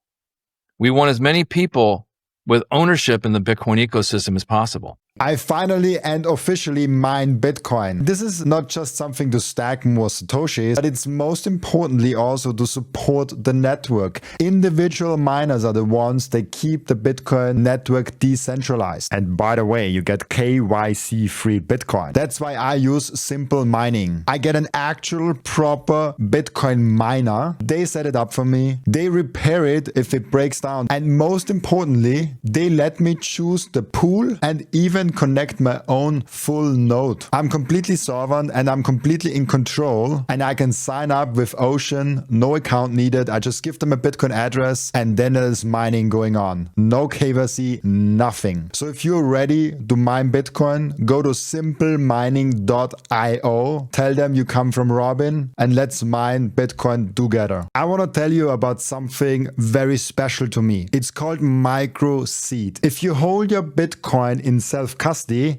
we want as many people with ownership in the Bitcoin ecosystem as possible. I finally and officially mine Bitcoin. This is not just something to stack more Satoshis, but it's most importantly also to support the network. Individual miners are the ones that keep the Bitcoin network decentralized. And by the way, you get KYC-free Bitcoin. That's why I use Simple Mining. I get an actual proper Bitcoin miner. They set it up for me. They repair it if it breaks down. And most importantly, they let me choose the pool and even connect my own full node. I'm completely sovereign and I'm completely in control, and I can sign up with Ocean, no account needed. I just give them a Bitcoin address and then there's mining going on. No KYC, nothing. So if you're ready to mine Bitcoin, go to simplemining.io, tell them you come from Robin, and let's mine Bitcoin together. I want to tell you about something very special to me. It's called Microseed. If you hold your Bitcoin in self-custody,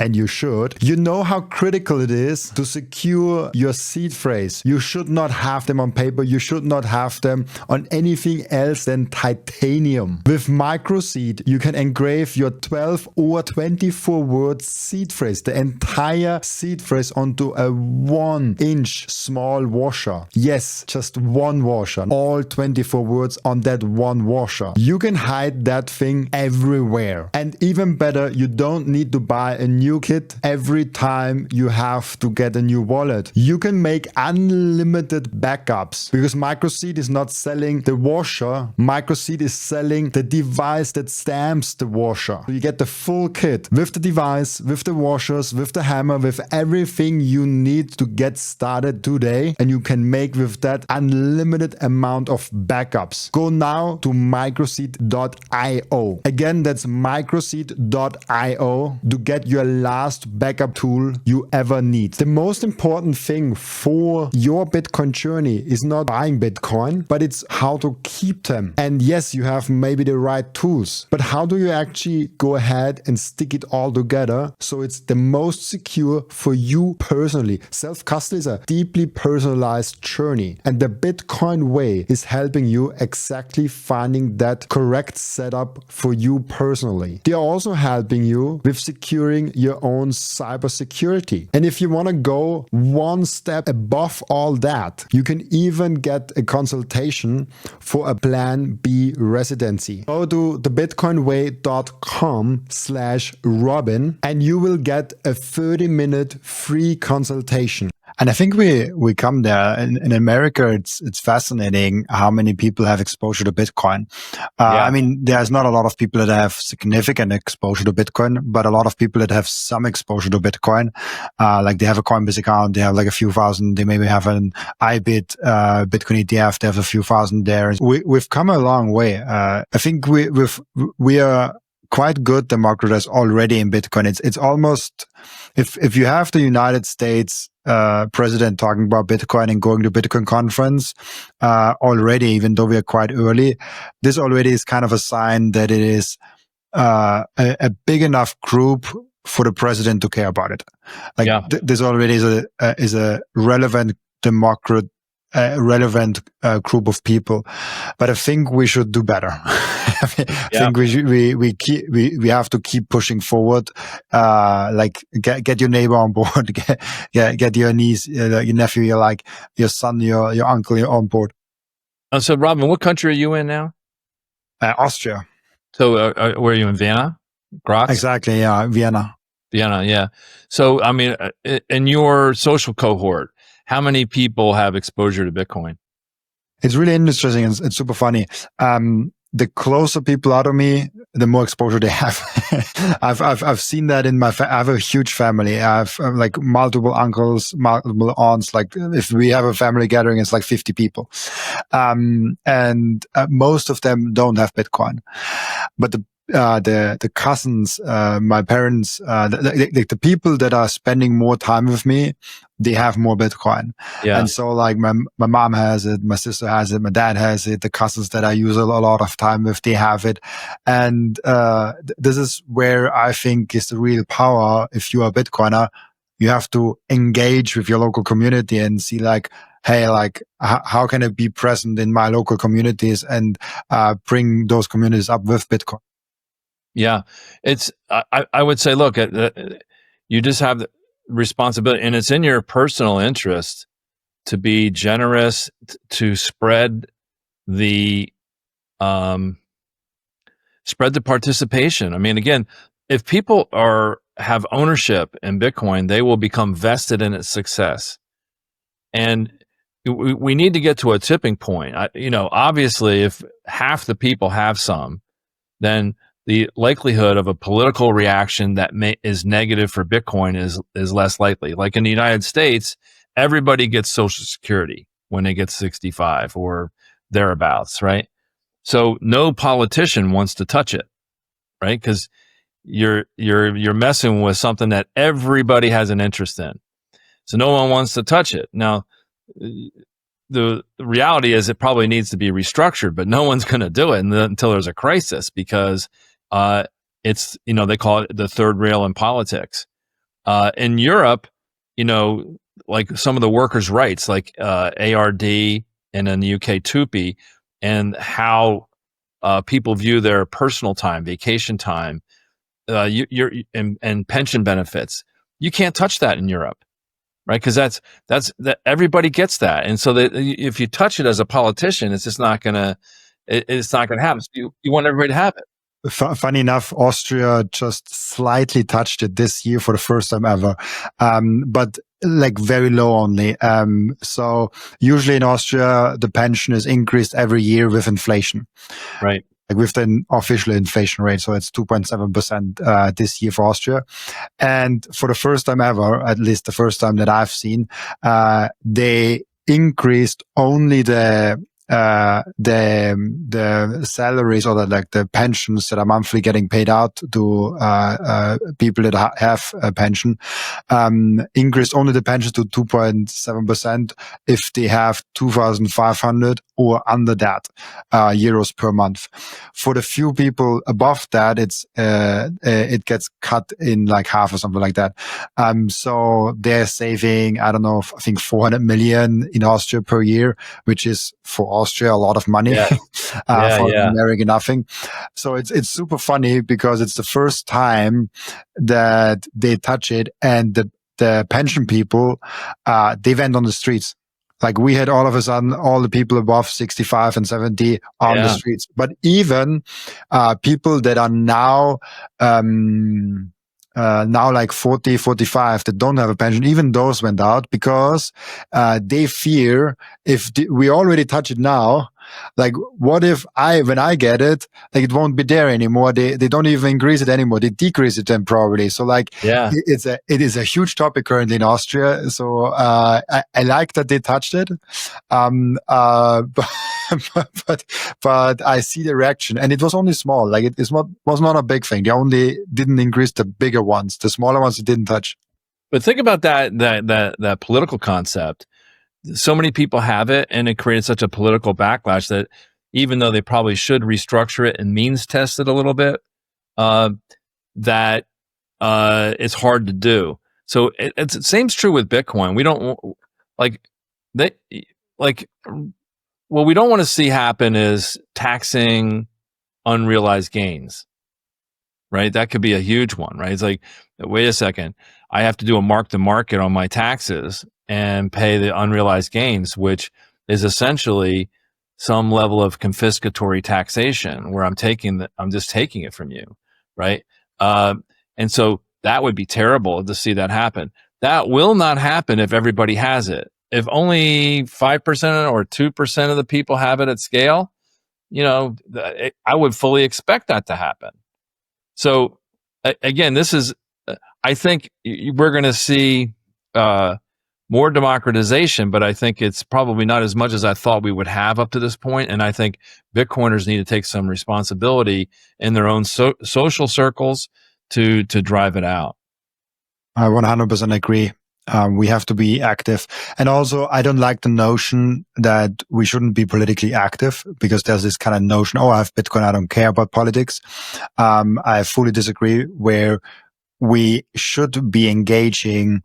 and you should, you know how critical it is to secure your seed phrase. You should not have them on paper. You should not have them on anything else than titanium. With Microseed, you can engrave your 12 or 24 word seed phrase, the entire seed phrase, onto a 1-inch small washer. Yes, just one washer. All 24 words on that one washer. You can hide that thing everywhere. And even better, you don't need to buy a new kit every time you have to get a new wallet. You can make unlimited backups because Microseed is not selling the washer. Microseed is selling the device that stamps the washer. So you get the full kit with the device, with the washers, with the hammer, with everything you need to get started today. And you can make with that unlimited amount of backups. Go now to microseed.io. Again, that's microseed.io to get your last backup tool you ever need. The most important thing for your Bitcoin journey is not buying Bitcoin, but it's how to keep them. And yes, you have maybe the right tools, but how do you actually go ahead and stick it all together so it's the most secure for you personally? Self-custody is a deeply personalized journey, and the Bitcoin way is helping you exactly finding that correct setup for you personally. They are also helping you with securing your own cybersecurity. And if you want to go one step above all that, you can even get a consultation for a Plan B residency. Go to thebitcoinway.com/Robin and you will get a 30-minute free consultation. And I think we come there. In America, it's fascinating how many people have exposure to Bitcoin. I mean, there's not a lot of people that have significant exposure to Bitcoin, but a lot of people that have some exposure to Bitcoin. Like they have a Coinbase account, they have like a few thousand, they maybe have an IBIT, Bitcoin ETF, they have a few thousand there. We've come a long way. I think we are quite good democratized already in Bitcoin. It's almost, if you have the United States president talking about Bitcoin and going to Bitcoin conference already, even though we are quite early, this already is kind of a sign that it is a big enough group for the president to care about it. Like this already is a relevant relevant group of people, but I think we should do better. I think we have to keep pushing forward. Like get your neighbor on board, get your niece, your nephew, your son, your uncle on board. So, Robin, what country are you in now? Austria. So, were you in Vienna? Graz? Exactly. Yeah, Vienna. Vienna. Yeah. So, I mean, in your social cohort, how many people have exposure to Bitcoin? It's really interesting. It's super funny. The closer people are to me, the more exposure they have. I've seen that in I have a huge family. I have like multiple uncles, multiple aunts. Like if we have a family gathering, it's like 50 people. And most of them don't have Bitcoin, but the cousins, my parents, the people that are spending more time with me, they have more Bitcoin. Yeah. And so like my mom has it, my sister has it, my dad has it, the cousins that I use a lot of time with, they have it. And, this is where I think is the real power. If you are a Bitcoiner, you have to engage with your local community and see like, hey, like how can I be present in my local communities and, bring those communities up with Bitcoin? Yeah, it's. I would say, look, you just have the responsibility, and it's in your personal interest to be generous, to spread the participation. I mean, again, if people have ownership in Bitcoin, they will become vested in its success, and we need to get to a tipping point. Obviously, if half the people have some, then the likelihood of a political reaction that is negative for Bitcoin is less likely. Like in the United States, everybody gets Social Security when they get 65 or thereabouts, right? So no politician wants to touch it, right? Because you're messing with something that everybody has an interest in. So no one wants to touch it. Now, the reality is it probably needs to be restructured, but no one's going to do it until there's a crisis, because it's, they call it the third rail in politics. In Europe, like some of the workers' rights, like ARD, and in the UK, TUPE, and how people view their personal time, vacation time, and pension benefits. You can't touch that in Europe, right? Because that's everybody gets that, and so that if you touch it as a politician, it's just not gonna happen. So you want everybody to have it. Funny enough, Austria just slightly touched it this year for the first time ever, but like very low only. So usually in Austria, the pension is increased every year with inflation. Right. Like with the official inflation rate. So it's 2.7% this year for Austria. And for the first time ever, at least the first time that I've seen, they increased only the salaries, or the pensions that are monthly getting paid out to people that have a pension, increased only the pensions to 2.7% if they have 2,500 or under that euros per month. For the few people above that, it gets cut in like half or something like that. So they're saving, I don't know, I think 400 million in Austria per year, which is for Austria a lot of money. For America nothing. So it's super funny because it's the first time that they touch it, and the pension people they went on the streets. Like we had all of a sudden all the people above 65 and 70 on the streets, but even people that are now now like 40, 45 that don't have a pension, even those went out because they fear if we already touch it now, like what if when I get it, like it won't be there anymore. They don't even increase it anymore. They decrease it then probably. So like it is a huge topic currently in Austria. So I like that they touched it. But I see the reaction, and it was only small. Like it was not a big thing. They only didn't increase the bigger ones. The smaller ones they didn't touch. But think about that political concept. So many people have it, and it created such a political backlash that even though they probably should restructure it and means test it a little bit, that it's hard to do. So the same's true with Bitcoin. We don't what we don't want to see happen is taxing unrealized gains, right? That could be a huge one, right? It's like, wait a second, I have to do a mark to market on my taxes and pay the unrealized gains, which is essentially some level of confiscatory taxation where I'm just taking it from you, right? And so that would be terrible to see that happen. That will not happen if everybody has it. If only 5% or 2% of the people have it at scale, I would fully expect that to happen. So again, I think we're going to see more democratization, but I think it's probably not as much as I thought we would have up to this point. And I think Bitcoiners need to take some responsibility in their own social circles to drive it out. I 100% agree. We have to be active. And also, I don't like the notion that we shouldn't be politically active because there's this kind of notion, I have Bitcoin, I don't care about politics. I fully disagree where we should be engaging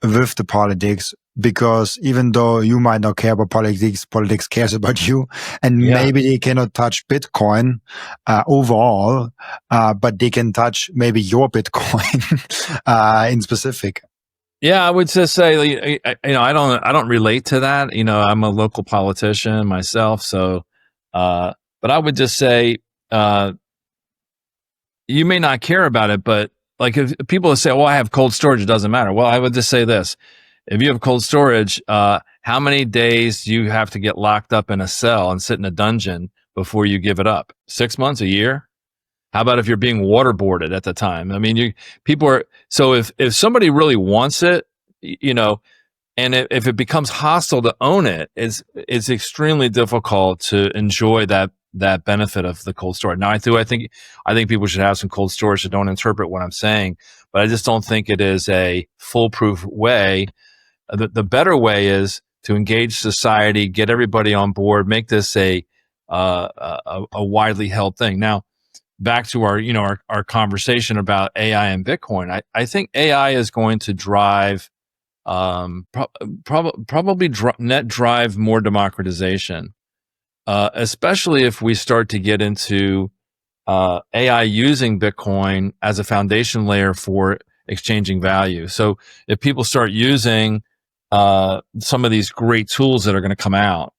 with the politics, because even though you might not care about politics cares about you, and maybe they cannot touch Bitcoin overall, but they can touch maybe your Bitcoin in specific. Yeah, I would just say, I don't relate to that. I'm a local politician myself, so, but I would just say, you may not care about it, but like if people say, well, I have cold storage, it doesn't matter. Well, I would just say this. If you have cold storage, how many days do you have to get locked up in a cell and sit in a dungeon before you give it up? 6 months, a year? How about if you're being waterboarded at the time? I mean, so if somebody really wants it, and if it becomes hostile to own it, it's extremely difficult to enjoy that benefit of the cold storage. Now, I think people should have some cold storage, so don't interpret what I'm saying, but I just don't think it is a foolproof way. The better way is to engage society, get everybody on board, make this a widely held thing. Now, back to our conversation about AI and Bitcoin, I think AI is going to drive probably net drive more democratization, especially if we start to get into AI using Bitcoin as a foundation layer for exchanging value. So if people start using some of these great tools that are going to come out,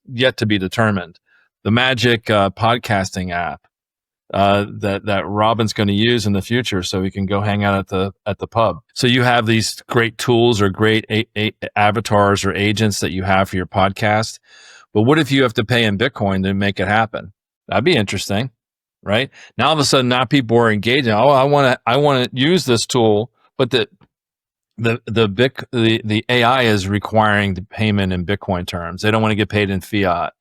yet to be determined, the magic podcasting app that Robin's going to use in the future, so he can go hang out at the pub. So you have these great tools or great avatars or agents that you have for your podcast. But what if you have to pay in Bitcoin to make it happen? That'd be interesting, right? Now all of a sudden, now people are engaging. Oh, I want to use this tool, but the AI is requiring the payment in Bitcoin terms. They don't want to get paid in fiat,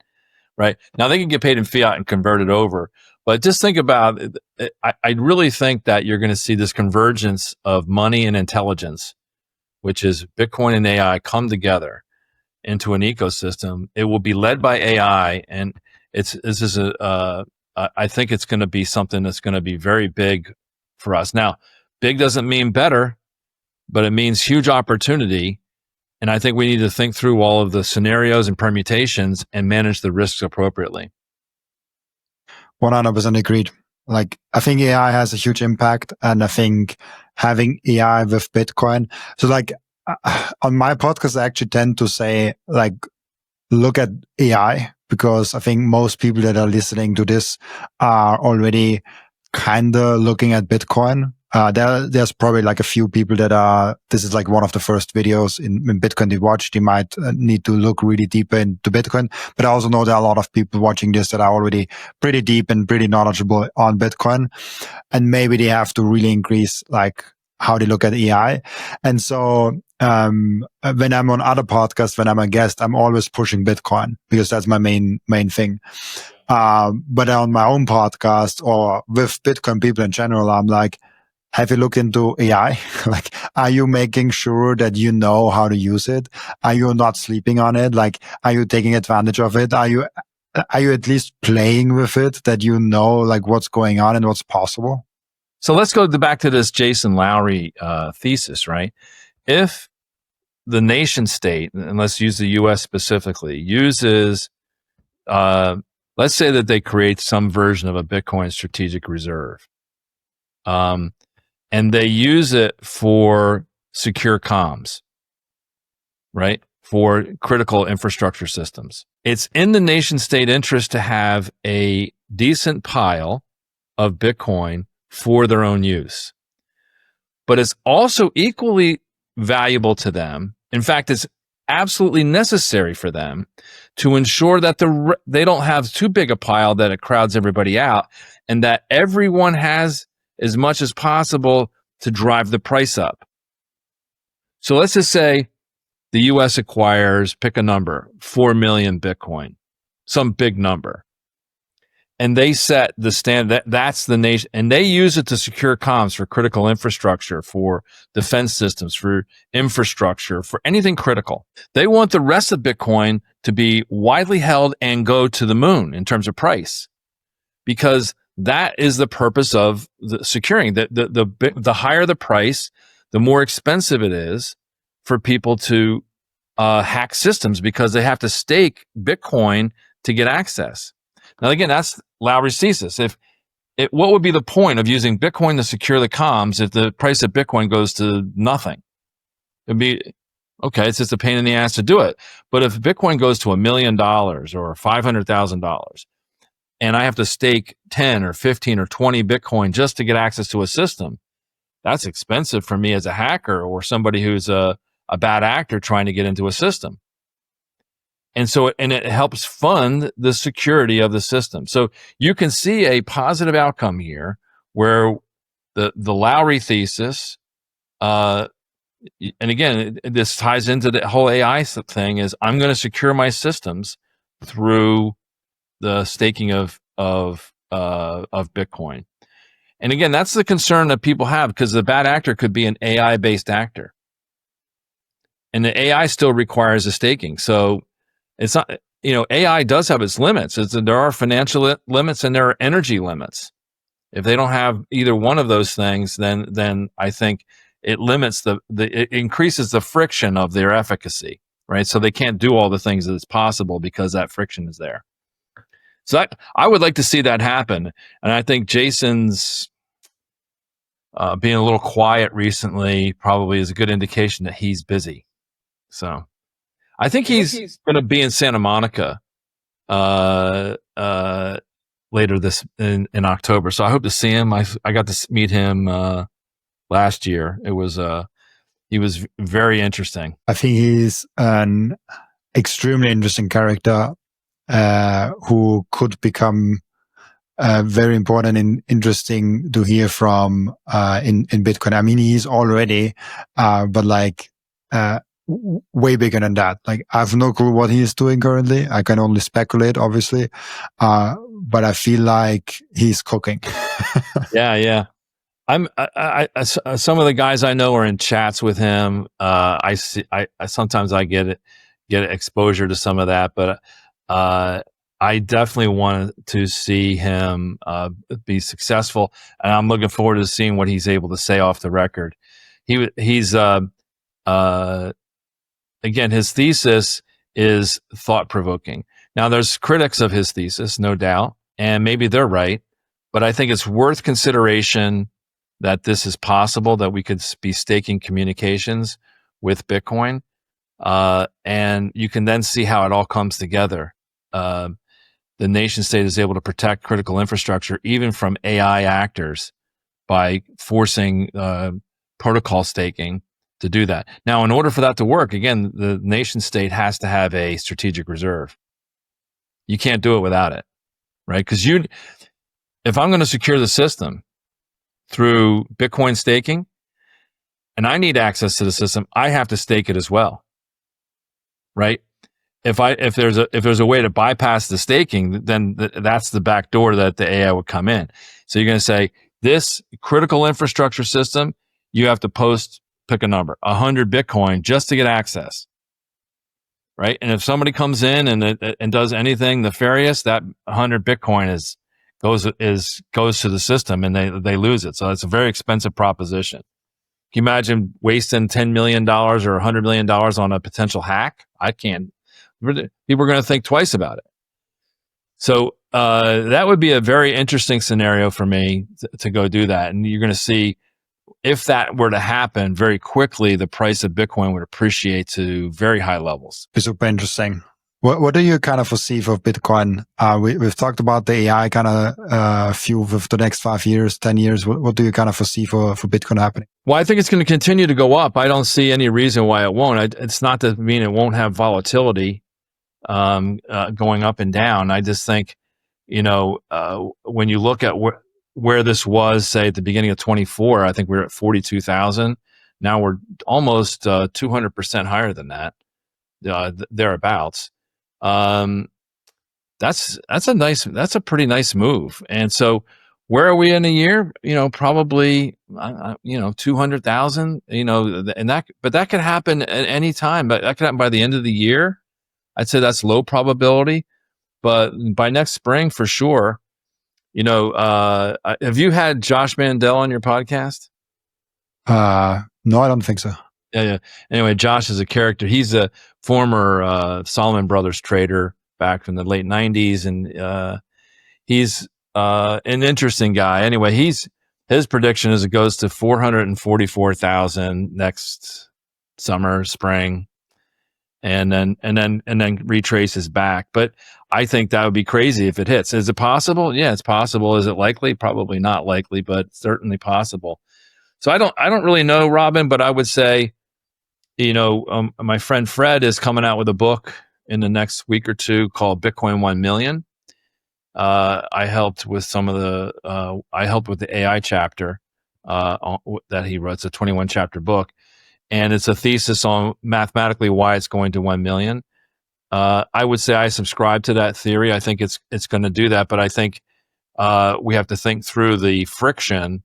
right? Now they can get paid in fiat and convert it over. But just think about it. I really think that you're going to see this convergence of money and intelligence, which is Bitcoin and AI, come together into an ecosystem. It will be led by AI, and I think it's going to be something that's going to be very big for us. Now, big doesn't mean better, but it means huge opportunity. And I think we need to think through all of the scenarios and permutations and manage the risks appropriately. 100% agreed. Like, I think AI has a huge impact, and I think having AI with Bitcoin. So like on my podcast, I actually tend to say, like, look at AI, because I think most people that are listening to this are already kind of looking at Bitcoin. there's probably like a few people that this is like one of the first videos in Bitcoin they watch. They might need to look really deeper into Bitcoin, but I also know there are a lot of people watching this that are already pretty deep and pretty knowledgeable on Bitcoin. And maybe they have to really increase like how they look at AI. And so, when I'm on other podcasts, when I'm a guest, I'm always pushing Bitcoin because that's my main thing. But on my own podcast or with Bitcoin people in general, I'm like, have you looked into AI? Like, are you making sure that you know how to use it? Are you not sleeping on it? Like, are you taking advantage of it? Are you at least playing with it that you know, like what's going on and what's possible? So let's go back to this Jason Lowery thesis, right? If the nation state, and let's use the U.S. specifically, uses, let's say that they create some version of a Bitcoin strategic reserve, and they use it for secure comms, right? For critical infrastructure systems. It's in the nation state interest to have a decent pile of Bitcoin for their own use. But it's also equally valuable to them. In fact, it's absolutely necessary for them to ensure that they don't have too big a pile that it crowds everybody out, and that everyone has as much as possible to drive the price up. So let's just say the U.S. acquires, pick a number, 4 million Bitcoin, some big number. And they set the standard, that's the nation, and they use it to secure comms for critical infrastructure, for defense systems, for infrastructure, for anything critical. They want the rest of Bitcoin to be widely held and go to the moon in terms of price, because that is the purpose of the securing. The higher the price, the more expensive it is for people to hack systems, because they have to stake Bitcoin to get access. Now, again, that's Lowery's thesis. What would be the point of using Bitcoin to secure the comms if the price of Bitcoin goes to nothing? It'd be, okay, it's just a pain in the ass to do it. But if Bitcoin goes to $1 million or $500,000, and I have to stake 10 or 15 or 20 Bitcoin just to get access to a system, that's expensive for me as a hacker or somebody who's a bad actor trying to get into a system. And so, it helps fund the security of the system. So you can see a positive outcome here where the Lowery thesis, and again, this ties into the whole AI thing, is I'm going to secure my systems through the staking of Bitcoin. And again, that's the concern that people have, because the bad actor could be an AI-based actor. And the AI still requires a staking. So it's not, AI does have its limits. There are financial limits and there are energy limits. If they don't have either one of those things, then I think it limits it increases the friction of their efficacy, right? So they can't do all the things that is possible because that friction is there. So I would like to see that happen. And I think Jason's being a little quiet recently probably is a good indication that he's busy. So I think he's going to be in Santa Monica later in October. So I hope to see him. I got to meet him last year. He was very interesting. I think he's an extremely interesting character who could become very important and interesting to hear from in Bitcoin. I mean, he's already, but like way bigger than that. Like, I have no clue what he's doing currently. I can only speculate, obviously, but I feel like he's cooking. Yeah. Some of the guys I know are in chats with him. I sometimes I get exposure to some of that, but I definitely want to see him be successful, and I'm looking forward to seeing what he's able to say off the record. He's again, his thesis is thought-provoking. Now, there's critics of his thesis, no doubt, and maybe they're right, but I think it's worth consideration that this is possible, that we could be staking communications with Bitcoin, and you can then see how it all comes together. The nation state is able to protect critical infrastructure even from AI actors by forcing protocol staking to do that. Now, in order for that to work, again, the nation state has to have a strategic reserve. You can't do it without it, right? Because if I'm going to secure the system through Bitcoin staking, and I need access to the system, I have to stake it as well, right? If there's a way to bypass the staking, then that's the back door that the AI would come in. So you're going to say, this critical infrastructure system, you have to pick a number, 100 Bitcoin just to get access, right? And if somebody comes in and does anything nefarious, that 100 Bitcoin goes to the system and they lose it. So it's a very expensive proposition. Can you imagine wasting $10 million or $100 million on a potential hack? I can't. People are going to think twice about it. So that would be a very interesting scenario for me to go do that. And you're going to see, if that were to happen very quickly, the price of Bitcoin would appreciate to very high levels. It's super interesting. What do you kind of foresee for Bitcoin? We've talked about the AI kind of view of the next 5 years, 10 years. What do you kind of foresee for Bitcoin happening? Well, I think it's going to continue to go up. I don't see any reason why it won't. It's not to mean it won't have volatility going up and down. I just think, when you look at where this was, say, at the beginning of 24, I think we were at 42,000. Now we're almost 200% higher than that, thereabouts. That's a pretty nice move. And so where are we in a year? Probably 200,000, but that could happen at any time, but that could happen by the end of the year. I'd say that's low probability, but by next spring for sure. Have you had Josh Mandel on your podcast? No, I don't think so. Yeah. Anyway, Josh is a character. He's a former Salomon Brothers trader back from the late 90s, and he's an interesting guy. Anyway, his prediction is it goes to 444,000 next summer, spring, and then retraces back. But I think that would be crazy if it hits. Is it possible? Yeah, it's possible. Is it likely? Probably not likely, but certainly possible. So I don't really know, Robin, but I would say, my friend Fred is coming out with a book in the next week or two called Bitcoin 1 Million. I helped with the AI chapter that he wrote. It's a 21 chapter book, and it's a thesis on mathematically why it's going to 1 million. I would say I subscribe to that theory. I think it's going to do that, but I think we have to think through the friction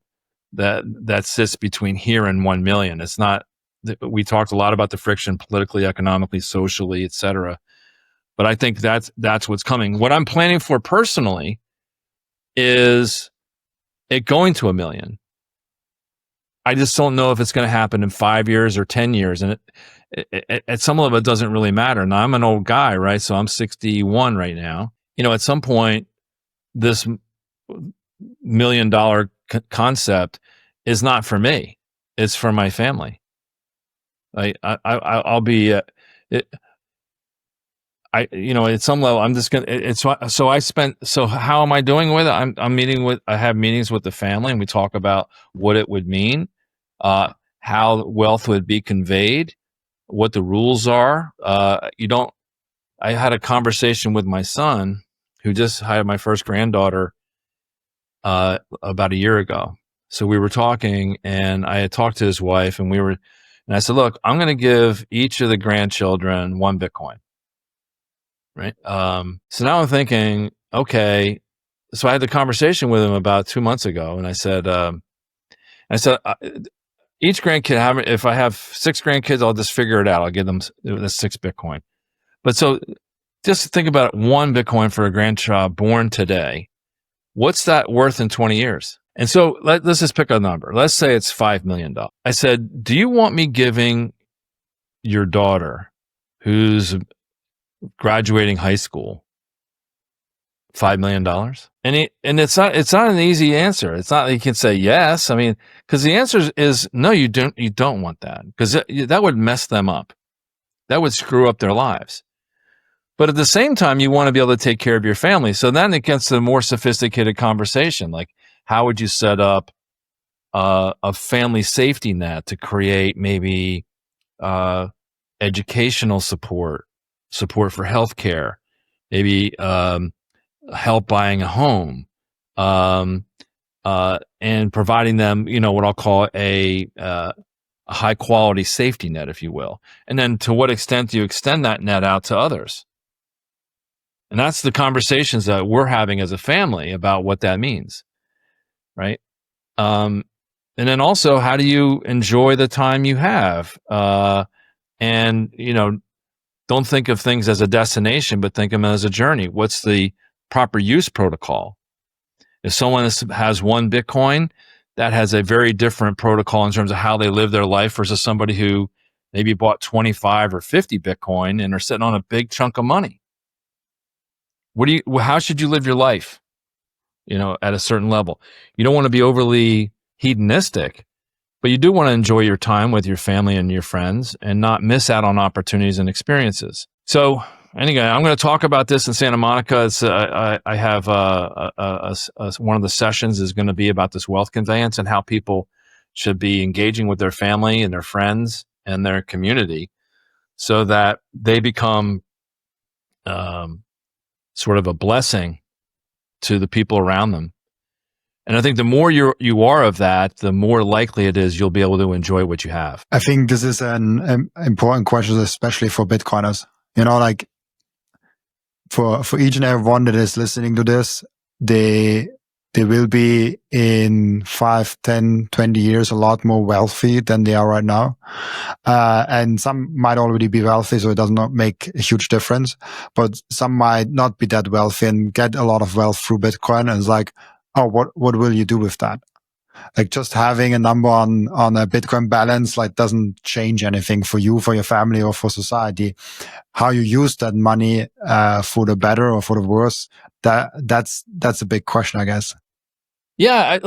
that sits between here and 1 million. It's not. We talked a lot about the friction politically, economically, socially, et cetera. But I think that's what's coming. What I'm planning for personally is it going to 1 million. I just don't know if it's going to happen in 5 years or 10 years. And at some level, it doesn't really matter. Now, I'm an old guy, right? So I'm 61 right now. At some point, this $1 million concept is not for me. It's for my family. I'll be, at some level, I'm just going to, so how am I doing with it? I have meetings with the family, and we talk about what it would mean, how wealth would be conveyed, what the rules are. I had a conversation with my son, who just had my first granddaughter, about a year ago. So we were talking, and I had talked to his wife, and I said, look, I'm going to give each of the grandchildren 1 Bitcoin. Right. So now I'm thinking, okay. So I had the conversation with him about 2 months ago, and I said, each grandkid, if I have 6 grandkids, I'll just figure it out. I'll give them the 6 Bitcoin. But so just think about it, 1 Bitcoin for a grandchild born today. What's that worth in 20 years? And so let's just pick a number. Let's say it's $5 million. I said, do you want me giving your daughter, who's graduating high school, $5 million? And it's not an easy answer. It's not, you can say yes. I mean, because the answer is no, you don't want that, because that would mess them up. That would screw up their lives. But at the same time, you want to be able to take care of your family. So then it gets to a more sophisticated conversation. Like, how would you set up a family safety net to create maybe educational support for healthcare, maybe help buying a home, and providing them, what I'll call a high quality safety net, if you will. And then to what extent do you extend that net out to others? And that's the conversations that we're having as a family about what that means, right? And then also, how do you enjoy the time you have? And, don't think of things as a destination, but think of them as a journey. What's the proper use protocol? If someone has one Bitcoin, that has a very different protocol in terms of how they live their life versus somebody who maybe bought 25 or 50 Bitcoin and are sitting on a big chunk of money. How should you live your life? At a certain level. You don't want to be overly hedonistic, but you do want to enjoy your time with your family and your friends and not miss out on opportunities and experiences. So anyway, I'm going to talk about this in Santa Monica. I have one of the sessions is going to be about this wealth conveyance and how people should be engaging with their family and their friends and their community so that they become sort of a blessing to the people around them. And I think the more you are of that, the more likely it is you'll be able to enjoy what you have. I think this is an important question, especially for Bitcoiners. Like for each and every one that is listening to this, they will be in 5, 10, 20 years a lot more wealthy than they are right now. And some might already be wealthy, so it does not make a huge difference. But some might not be that wealthy and get a lot of wealth through Bitcoin. And it's like, oh, what will you do with that? Like just having a number on a Bitcoin balance, doesn't change anything for you, for your family, or for society. How you use that money, for the better or for the worse, that's a big question, I guess. Yeah.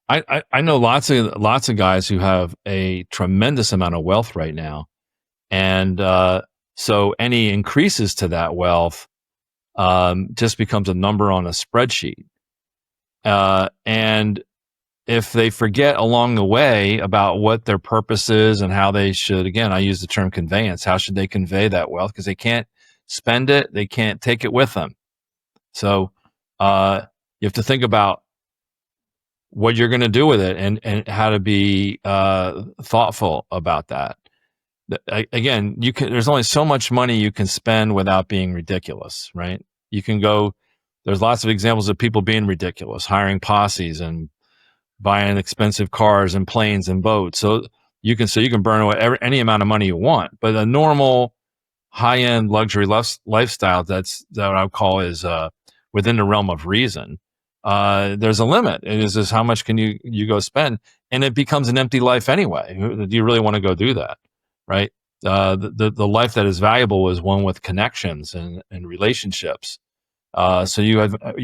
I know lots of guys who have a tremendous amount of wealth right now. And, so any increases to that wealth, just becomes a number on a spreadsheet. And if they forget along the way about what their purpose is and how they should, again, I use the term conveyance, how should they convey that wealth? Because they can't spend it, they can't take it with them. So you have to think about what you're going to do with it and how to be thoughtful about that. Again, there's only so much money you can spend without being ridiculous, right? There's lots of examples of people being ridiculous, hiring posses and buying expensive cars and planes and boats. So you can burn away any amount of money you want. But a normal high-end luxury lifestyle that I would call is within the realm of reason. There's a limit. It is just how much can you go spend, and it becomes an empty life anyway. Do you really want to go do that, right? The life that is valuable is one with connections and relationships. So you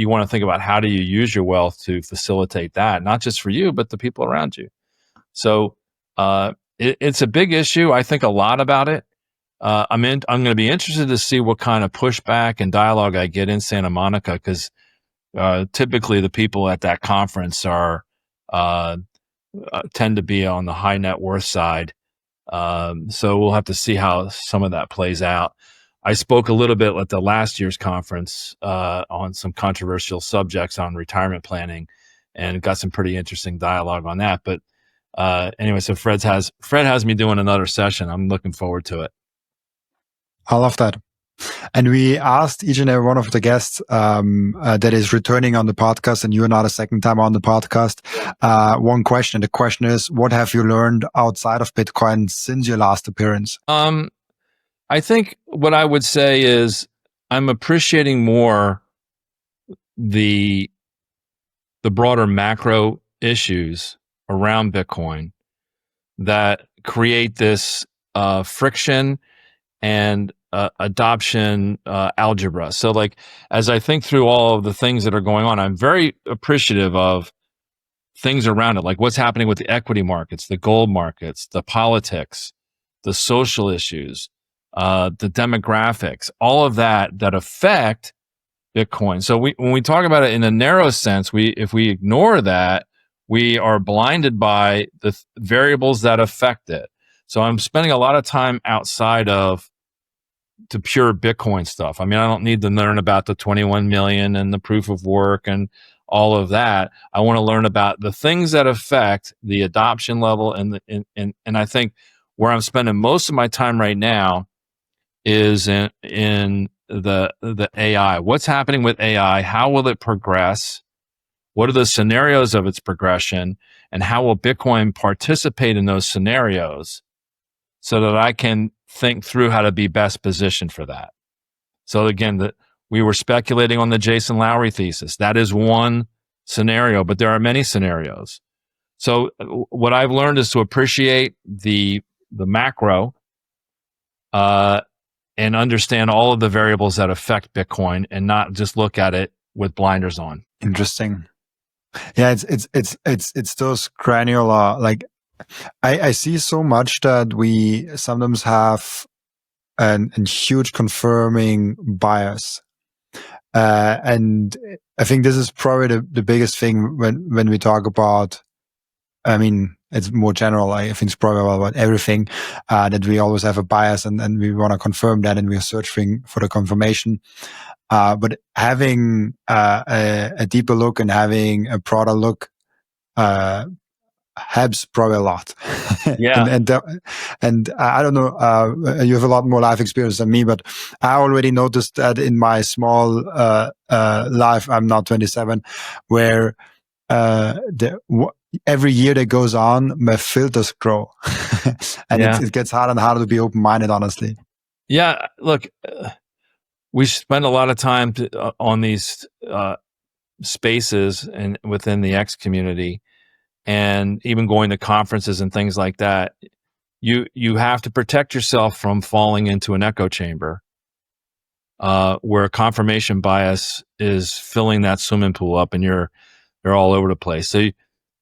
want to think about how do you use your wealth to facilitate that, not just for you, but the people around you. So it's a big issue. I think a lot about it. I'm going to be interested to see what kind of pushback and dialogue I get in Santa Monica, because typically the people at that conference tend to be on the high net worth side. So we'll have to see how some of that plays out. I spoke a little bit at the last year's conference on some controversial subjects on retirement planning, and got some pretty interesting dialogue on that. But anyway, so Fred has me doing another session. I'm looking forward to it. I love that. And we asked each and every one of the guests that is returning on the podcast, and you are not a second time on the podcast, one question. The question is, what have you learned outside of Bitcoin since your last appearance? I think what I would say is I'm appreciating more the broader macro issues around Bitcoin that create this friction and adoption algebra. So as I think through all of the things that are going on, I'm very appreciative of things around it, like what's happening with the equity markets, the gold markets, the politics, the social issues, the demographics, all of that affect Bitcoin. So when we talk about it in a narrow sense, if we ignore that, we are blinded by the variables that affect it. So I'm spending a lot of time outside of the pure Bitcoin stuff. I mean, I don't need to learn about the 21 million and the proof of work and all of that. I want to learn about the things that affect the adoption level, and I think where I'm spending most of my time right now is in the AI. What's happening with AI? How will it progress? What are the scenarios of its progression, and how will Bitcoin participate in those scenarios so that I can think through how to be best positioned for that? So again, we were speculating on the Jason Lowery thesis. That is one scenario, but there are many scenarios. So what I've learned is to appreciate the macro and understand all of the variables that affect Bitcoin, and not just look at it with blinders on. Interesting. Yeah, it's those granular, like I see so much that we sometimes have a huge confirming bias. And I think this is probably the biggest thing when we talk about, I mean, it's more general. I think it's probably about everything, that we always have a bias, and we want to confirm that, and we are searching for the confirmation. But having a deeper look and having a broader look helps probably a lot. Yeah. and I don't know, you have a lot more life experience than me, but I already noticed that in my small life, I'm now 27, where every year that goes on, my filters grow. And it gets harder and harder to be open-minded, honestly. Yeah, look, we spend a lot of time on these spaces and within the X community, and even going to conferences and things like that. You have to protect yourself from falling into an echo chamber where confirmation bias is filling that swimming pool up, and you're all over the place. So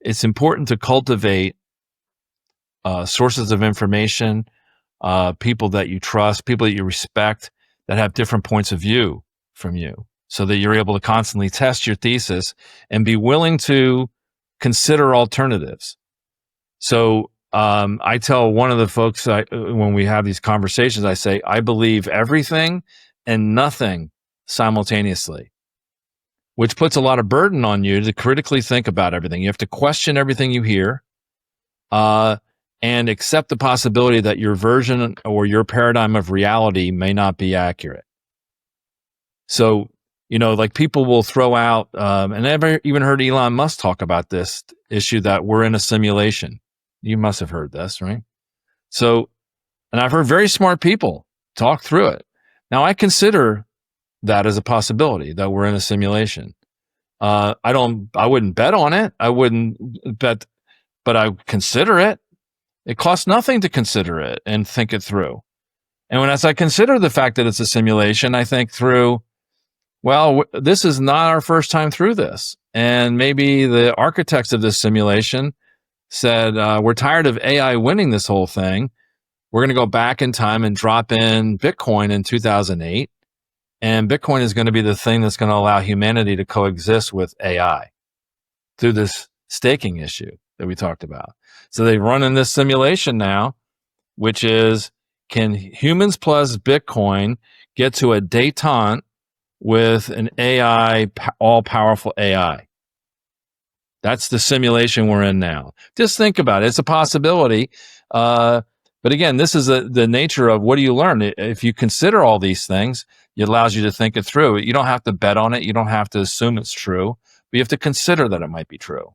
it's important to cultivate sources of information, people that you trust, people that you respect, that have different points of view from you, so that you're able to constantly test your thesis and be willing to consider alternatives. So I tell one of the folks when we have these conversations, I say, I believe everything and nothing simultaneously, which puts a lot of burden on you to critically think about everything. You have to question everything you hear, and accept the possibility that your version or your paradigm of reality may not be accurate. So, like people will throw out, and I've even heard Elon Musk talk about this issue, that we're in a simulation. You must have heard this, right? So, and I've heard very smart people talk through it. Now, I consider that as a possibility, that we're in a simulation. I wouldn't bet on it. I wouldn't bet, but I consider it. It costs nothing to consider it and think it through. And as I consider the fact that it's a simulation, I think through, well, this is not our first time through this. And maybe the architects of this simulation said, we're tired of AI winning this whole thing. We're going to go back in time and drop in Bitcoin in 2008. And Bitcoin is going to be the thing that's going to allow humanity to coexist with AI through this staking issue that we talked about. So they run in this simulation now, which is, can humans plus Bitcoin get to a détente with an AI, all-powerful AI? That's the simulation we're in now. Just think about it. It's a possibility. But again, this is the nature of, what do you learn? If you consider all these things, it allows you to think it through. You don't have to bet on it. You don't have to assume it's true, but you have to consider that it might be true.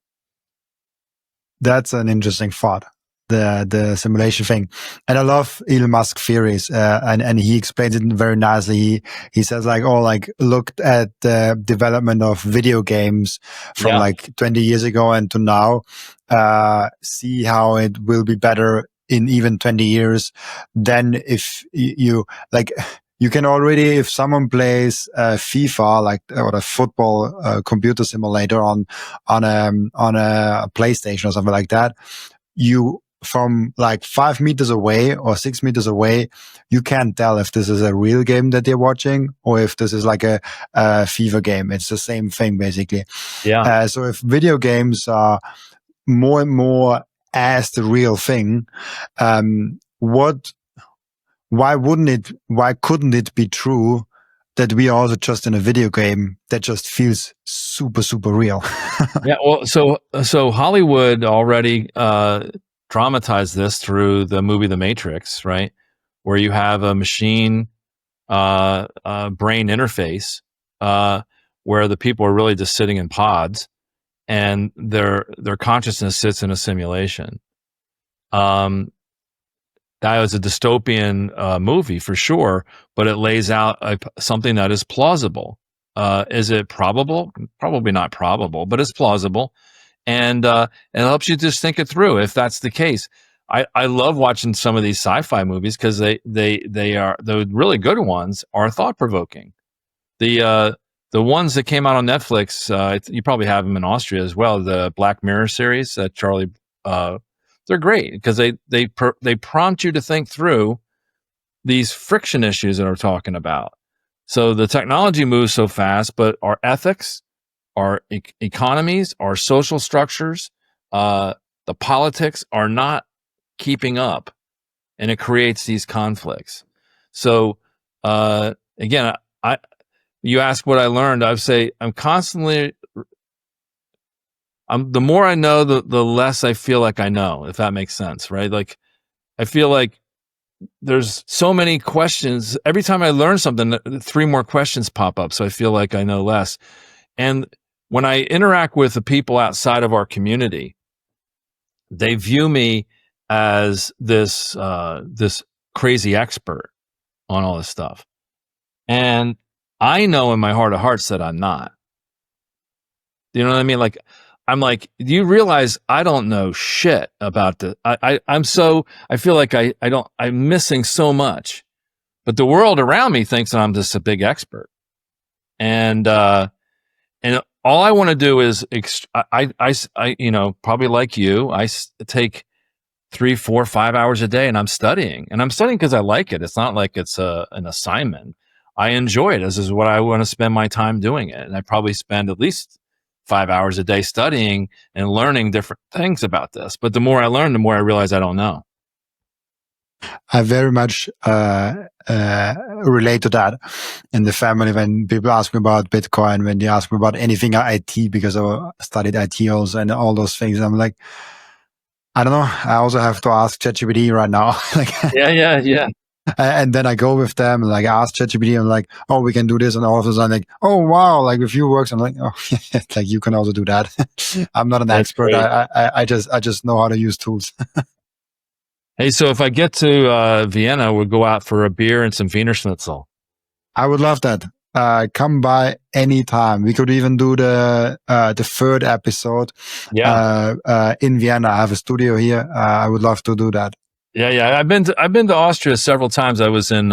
That's an interesting thought, the simulation thing. And I love Elon Musk theories, and he explains it very nicely. He says looked at the development of video games from 20 years ago and to now, see how it will be better in even 20 years. Then if you can already, if someone plays FIFA, or a football computer simulator on a PlayStation or something like that, you, from 5 meters away or 6 meters away, you can't tell if this is a real game that they're watching or if this is a FIFA game. It's the same thing basically. Yeah. So if video games are more and more as the real thing, why couldn't it be true that we are also just in a video game that just feels super, super real? Yeah, well, so Hollywood already dramatized this through the movie The Matrix, right? Where you have a machine brain interface where the people are really just sitting in pods, and their consciousness sits in a simulation. That was a dystopian movie for sure, but it lays out something that is plausible. Is it probable? Probably not probable, but it's plausible, and it helps you just think it through. If that's the case, I love watching some of these sci-fi movies because they are, the really good ones are thought provoking. The ones that came out on Netflix, you probably have them in Austria as well. The Black Mirror series that Charlie. They're great because they prompt you to think through these friction issues that we're talking about. So the technology moves so fast, but our ethics, our economies, our social structures, the politics are not keeping up, and it creates these conflicts. So again, you ask what I learned. I would say I'm constantly. The more I know, the less I feel like I know, if that makes sense, right? Like, I feel like there's so many questions. Every time I learn something, 3 more questions pop up. So I feel like I know less. And when I interact with the people outside of our community, they view me as this crazy expert on all this stuff. And I know in my heart of hearts that I'm not. You know what I mean? Like, I'm like, do you realize I don't know shit about the, I feel like I'm missing so much, but the world around me thinks that I'm just a big expert. And all I want to do is, probably like you, I take 3, 4, 5 hours a day and I'm studying because I like it. It's not like it's an assignment. I enjoy it. This is what I want to spend my time doing it. And I probably spend at least 5 hours a day studying and learning different things about this. But the more I learn, the more I realize I don't know. I very much relate to that in the family when people ask me about Bitcoin, when they ask me about anything IT, because I studied IT also and all those things. I'm like, I don't know. I also have to ask ChatGPT right now. Like, yeah. And then I go with them and like ask ChatGPT and like, oh, we can do this, and all of a sudden like, oh wow, like a few works. I'm like, oh, yeah, like you can also do that. I'm not an expert. I just know how to use tools. Hey, so if I get to Vienna, we'll go out for a beer and some Wiener Schnitzel. I would love that. Come by anytime. We could even do the 3rd episode. Yeah. In Vienna. I have a studio here. I would love to do that. Yeah. I've been to Austria several times. I was in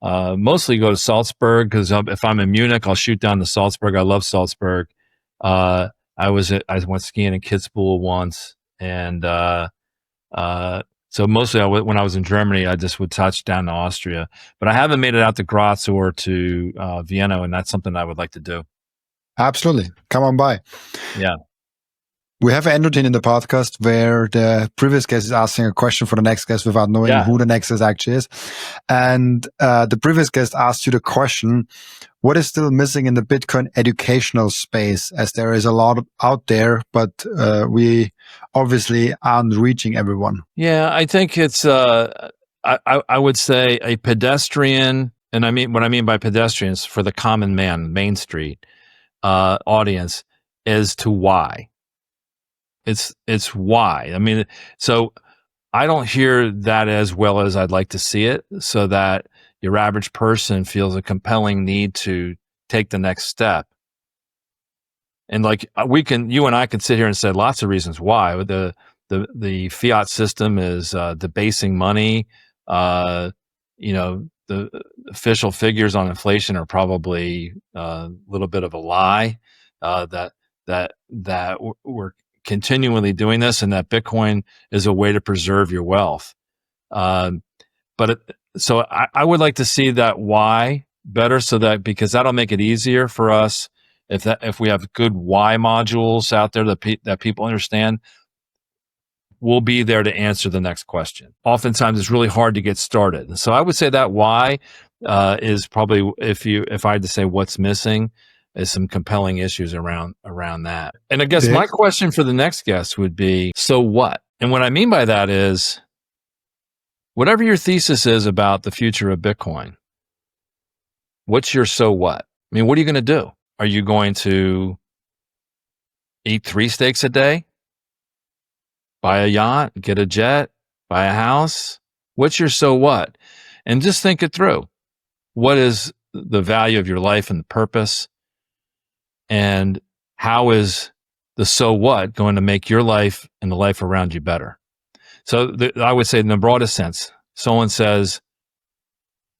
mostly go to Salzburg because if I'm in Munich, I'll shoot down to Salzburg. I love Salzburg. I went skiing in Kitzbühel once, and so mostly when I was in Germany, I just would touch down to Austria. But I haven't made it out to Graz or to Vienna, and that's something I would like to do. Absolutely, come on by. Yeah. We have an routine in the podcast where the previous guest is asking a question for the next guest without knowing who the next guest actually is. And the previous guest asked you the question, what is still missing in the Bitcoin educational space, as there is a lot out there, but we obviously aren't reaching everyone? Yeah, I think it's, I would say a pedestrian, and what I mean by pedestrians for the common man, Main Street audience, as to why. It's why. I mean, so I don't hear that as well as I'd like to see it, so that your average person feels a compelling need to take the next step. And like you and I can sit here and say lots of reasons why. The fiat system is debasing money. The official figures on inflation are probably a little bit of a lie. That we're continually doing this, and that Bitcoin is a way to preserve your wealth. So I would like to see that why better, so that because that'll make it easier for us if we have good why modules out there that people understand, we'll be there to answer the next question. Oftentimes, it's really hard to get started. So I would say that why is probably, if I had to say what's missing, is some compelling issues around that. And I guess my question for the next guest would be, so what? And what I mean by that is, whatever your thesis is about the future of Bitcoin, what's your so what? I mean, what are you going to do? Are you going to eat 3 steaks a day? Buy a yacht, get a jet, buy a house? What's your so what? And just think it through. What is the value of your life and the purpose? And how is the so what going to make your life and the life around you better? So I would say in the broadest sense, someone says,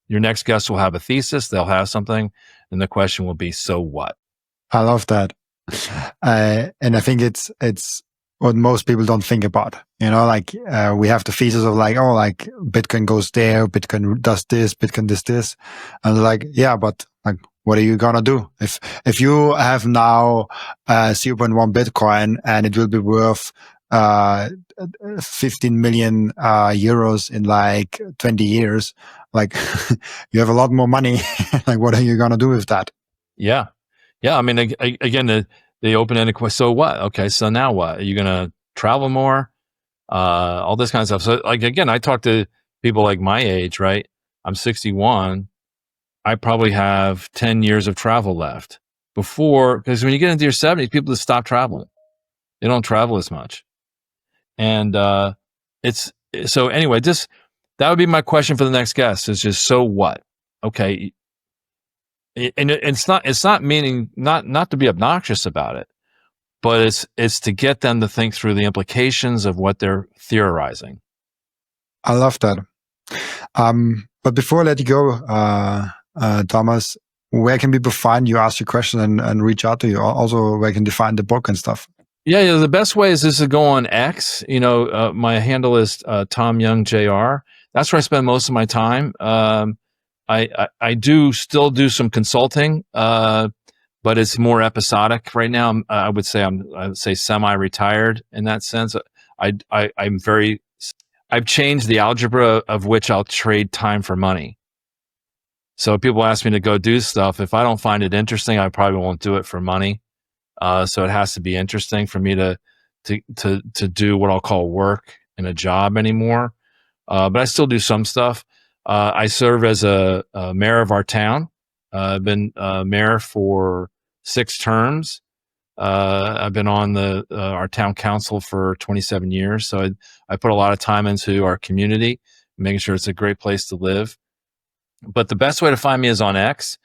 your next guest will have a thesis, they'll have something, and the question will be, so what? I love that. And I think it's what most people don't think about. We have the thesis of Bitcoin goes there, Bitcoin does this, Bitcoin does this. And yeah, but what are you going to do? If you have now 0.1 Bitcoin and it will be worth 15 million euros in 20 years, you have a lot more money. What are you going to do with that? Yeah. I mean, again, the open-ended question, so what? Okay, so now what? Are you going to travel more? All this kind of stuff. So again, I talk to people my age, right? I'm 61. I probably have 10 years of travel left before, because when you get into your 70s, people just stop traveling. They don't travel as much. And so anyway, that would be my question for the next guest, is just, so what? Okay. And it's not meaning not to be obnoxious about it, but it's to get them to think through the implications of what they're theorizing. I love that. But before I let you go, Thomas, where can people find you, ask your question, and reach out to you? Also, where can they find the book and stuff? Yeah, the best way is to go on X. My handle is Tom Young Jr. That's where I spend most of my time. I do still do some consulting, but it's more episodic right now. I would say semi-retired in that sense. I've changed the algebra of which I'll trade time for money. So people ask me to go do stuff. If I don't find it interesting, I probably won't do it for money. So it has to be interesting for me to do what I'll call work in a job anymore. But I still do some stuff. I serve as a mayor of our town. I've been mayor for 6 terms. I've been on our town council for 27 years. So I put a lot of time into our community, making sure it's a great place to live. But the best way to find me is on X.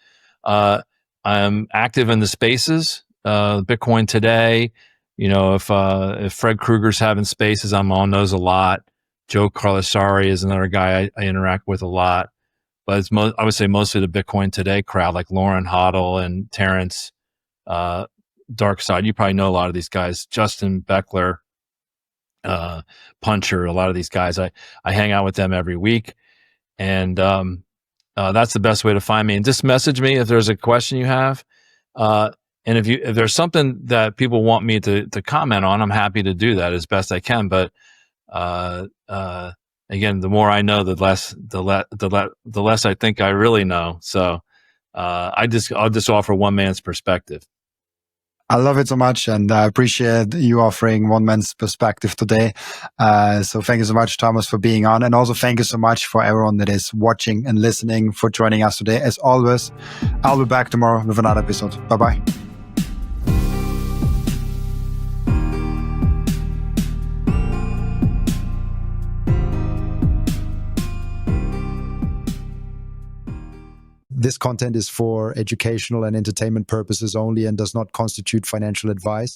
I'm active in the spaces. Bitcoin Today, if Fred Krueger's having spaces, I'm on those a lot. Joe Carlasari is another guy I interact with a lot, but I would say mostly the Bitcoin Today crowd, like Lauren Hoddle and Terrence Darkside. You probably know a lot of these guys. Justin Beckler, Puncher, a lot of these guys. I hang out with them every week, and that's the best way to find me. And just message me if there's a question you have. And if there's something that people want me to comment on, I'm happy to do that as best I can. But again, the more I know, the less I think I really know. So I'll just offer one man's perspective. I love it so much, and I appreciate you offering one man's perspective today. So thank you so much, Thomas, for being on. And also thank you so much for everyone that is watching and listening, for joining us today. As always, I'll be back tomorrow with another episode. Bye-bye. This content is for educational and entertainment purposes only and does not constitute financial advice.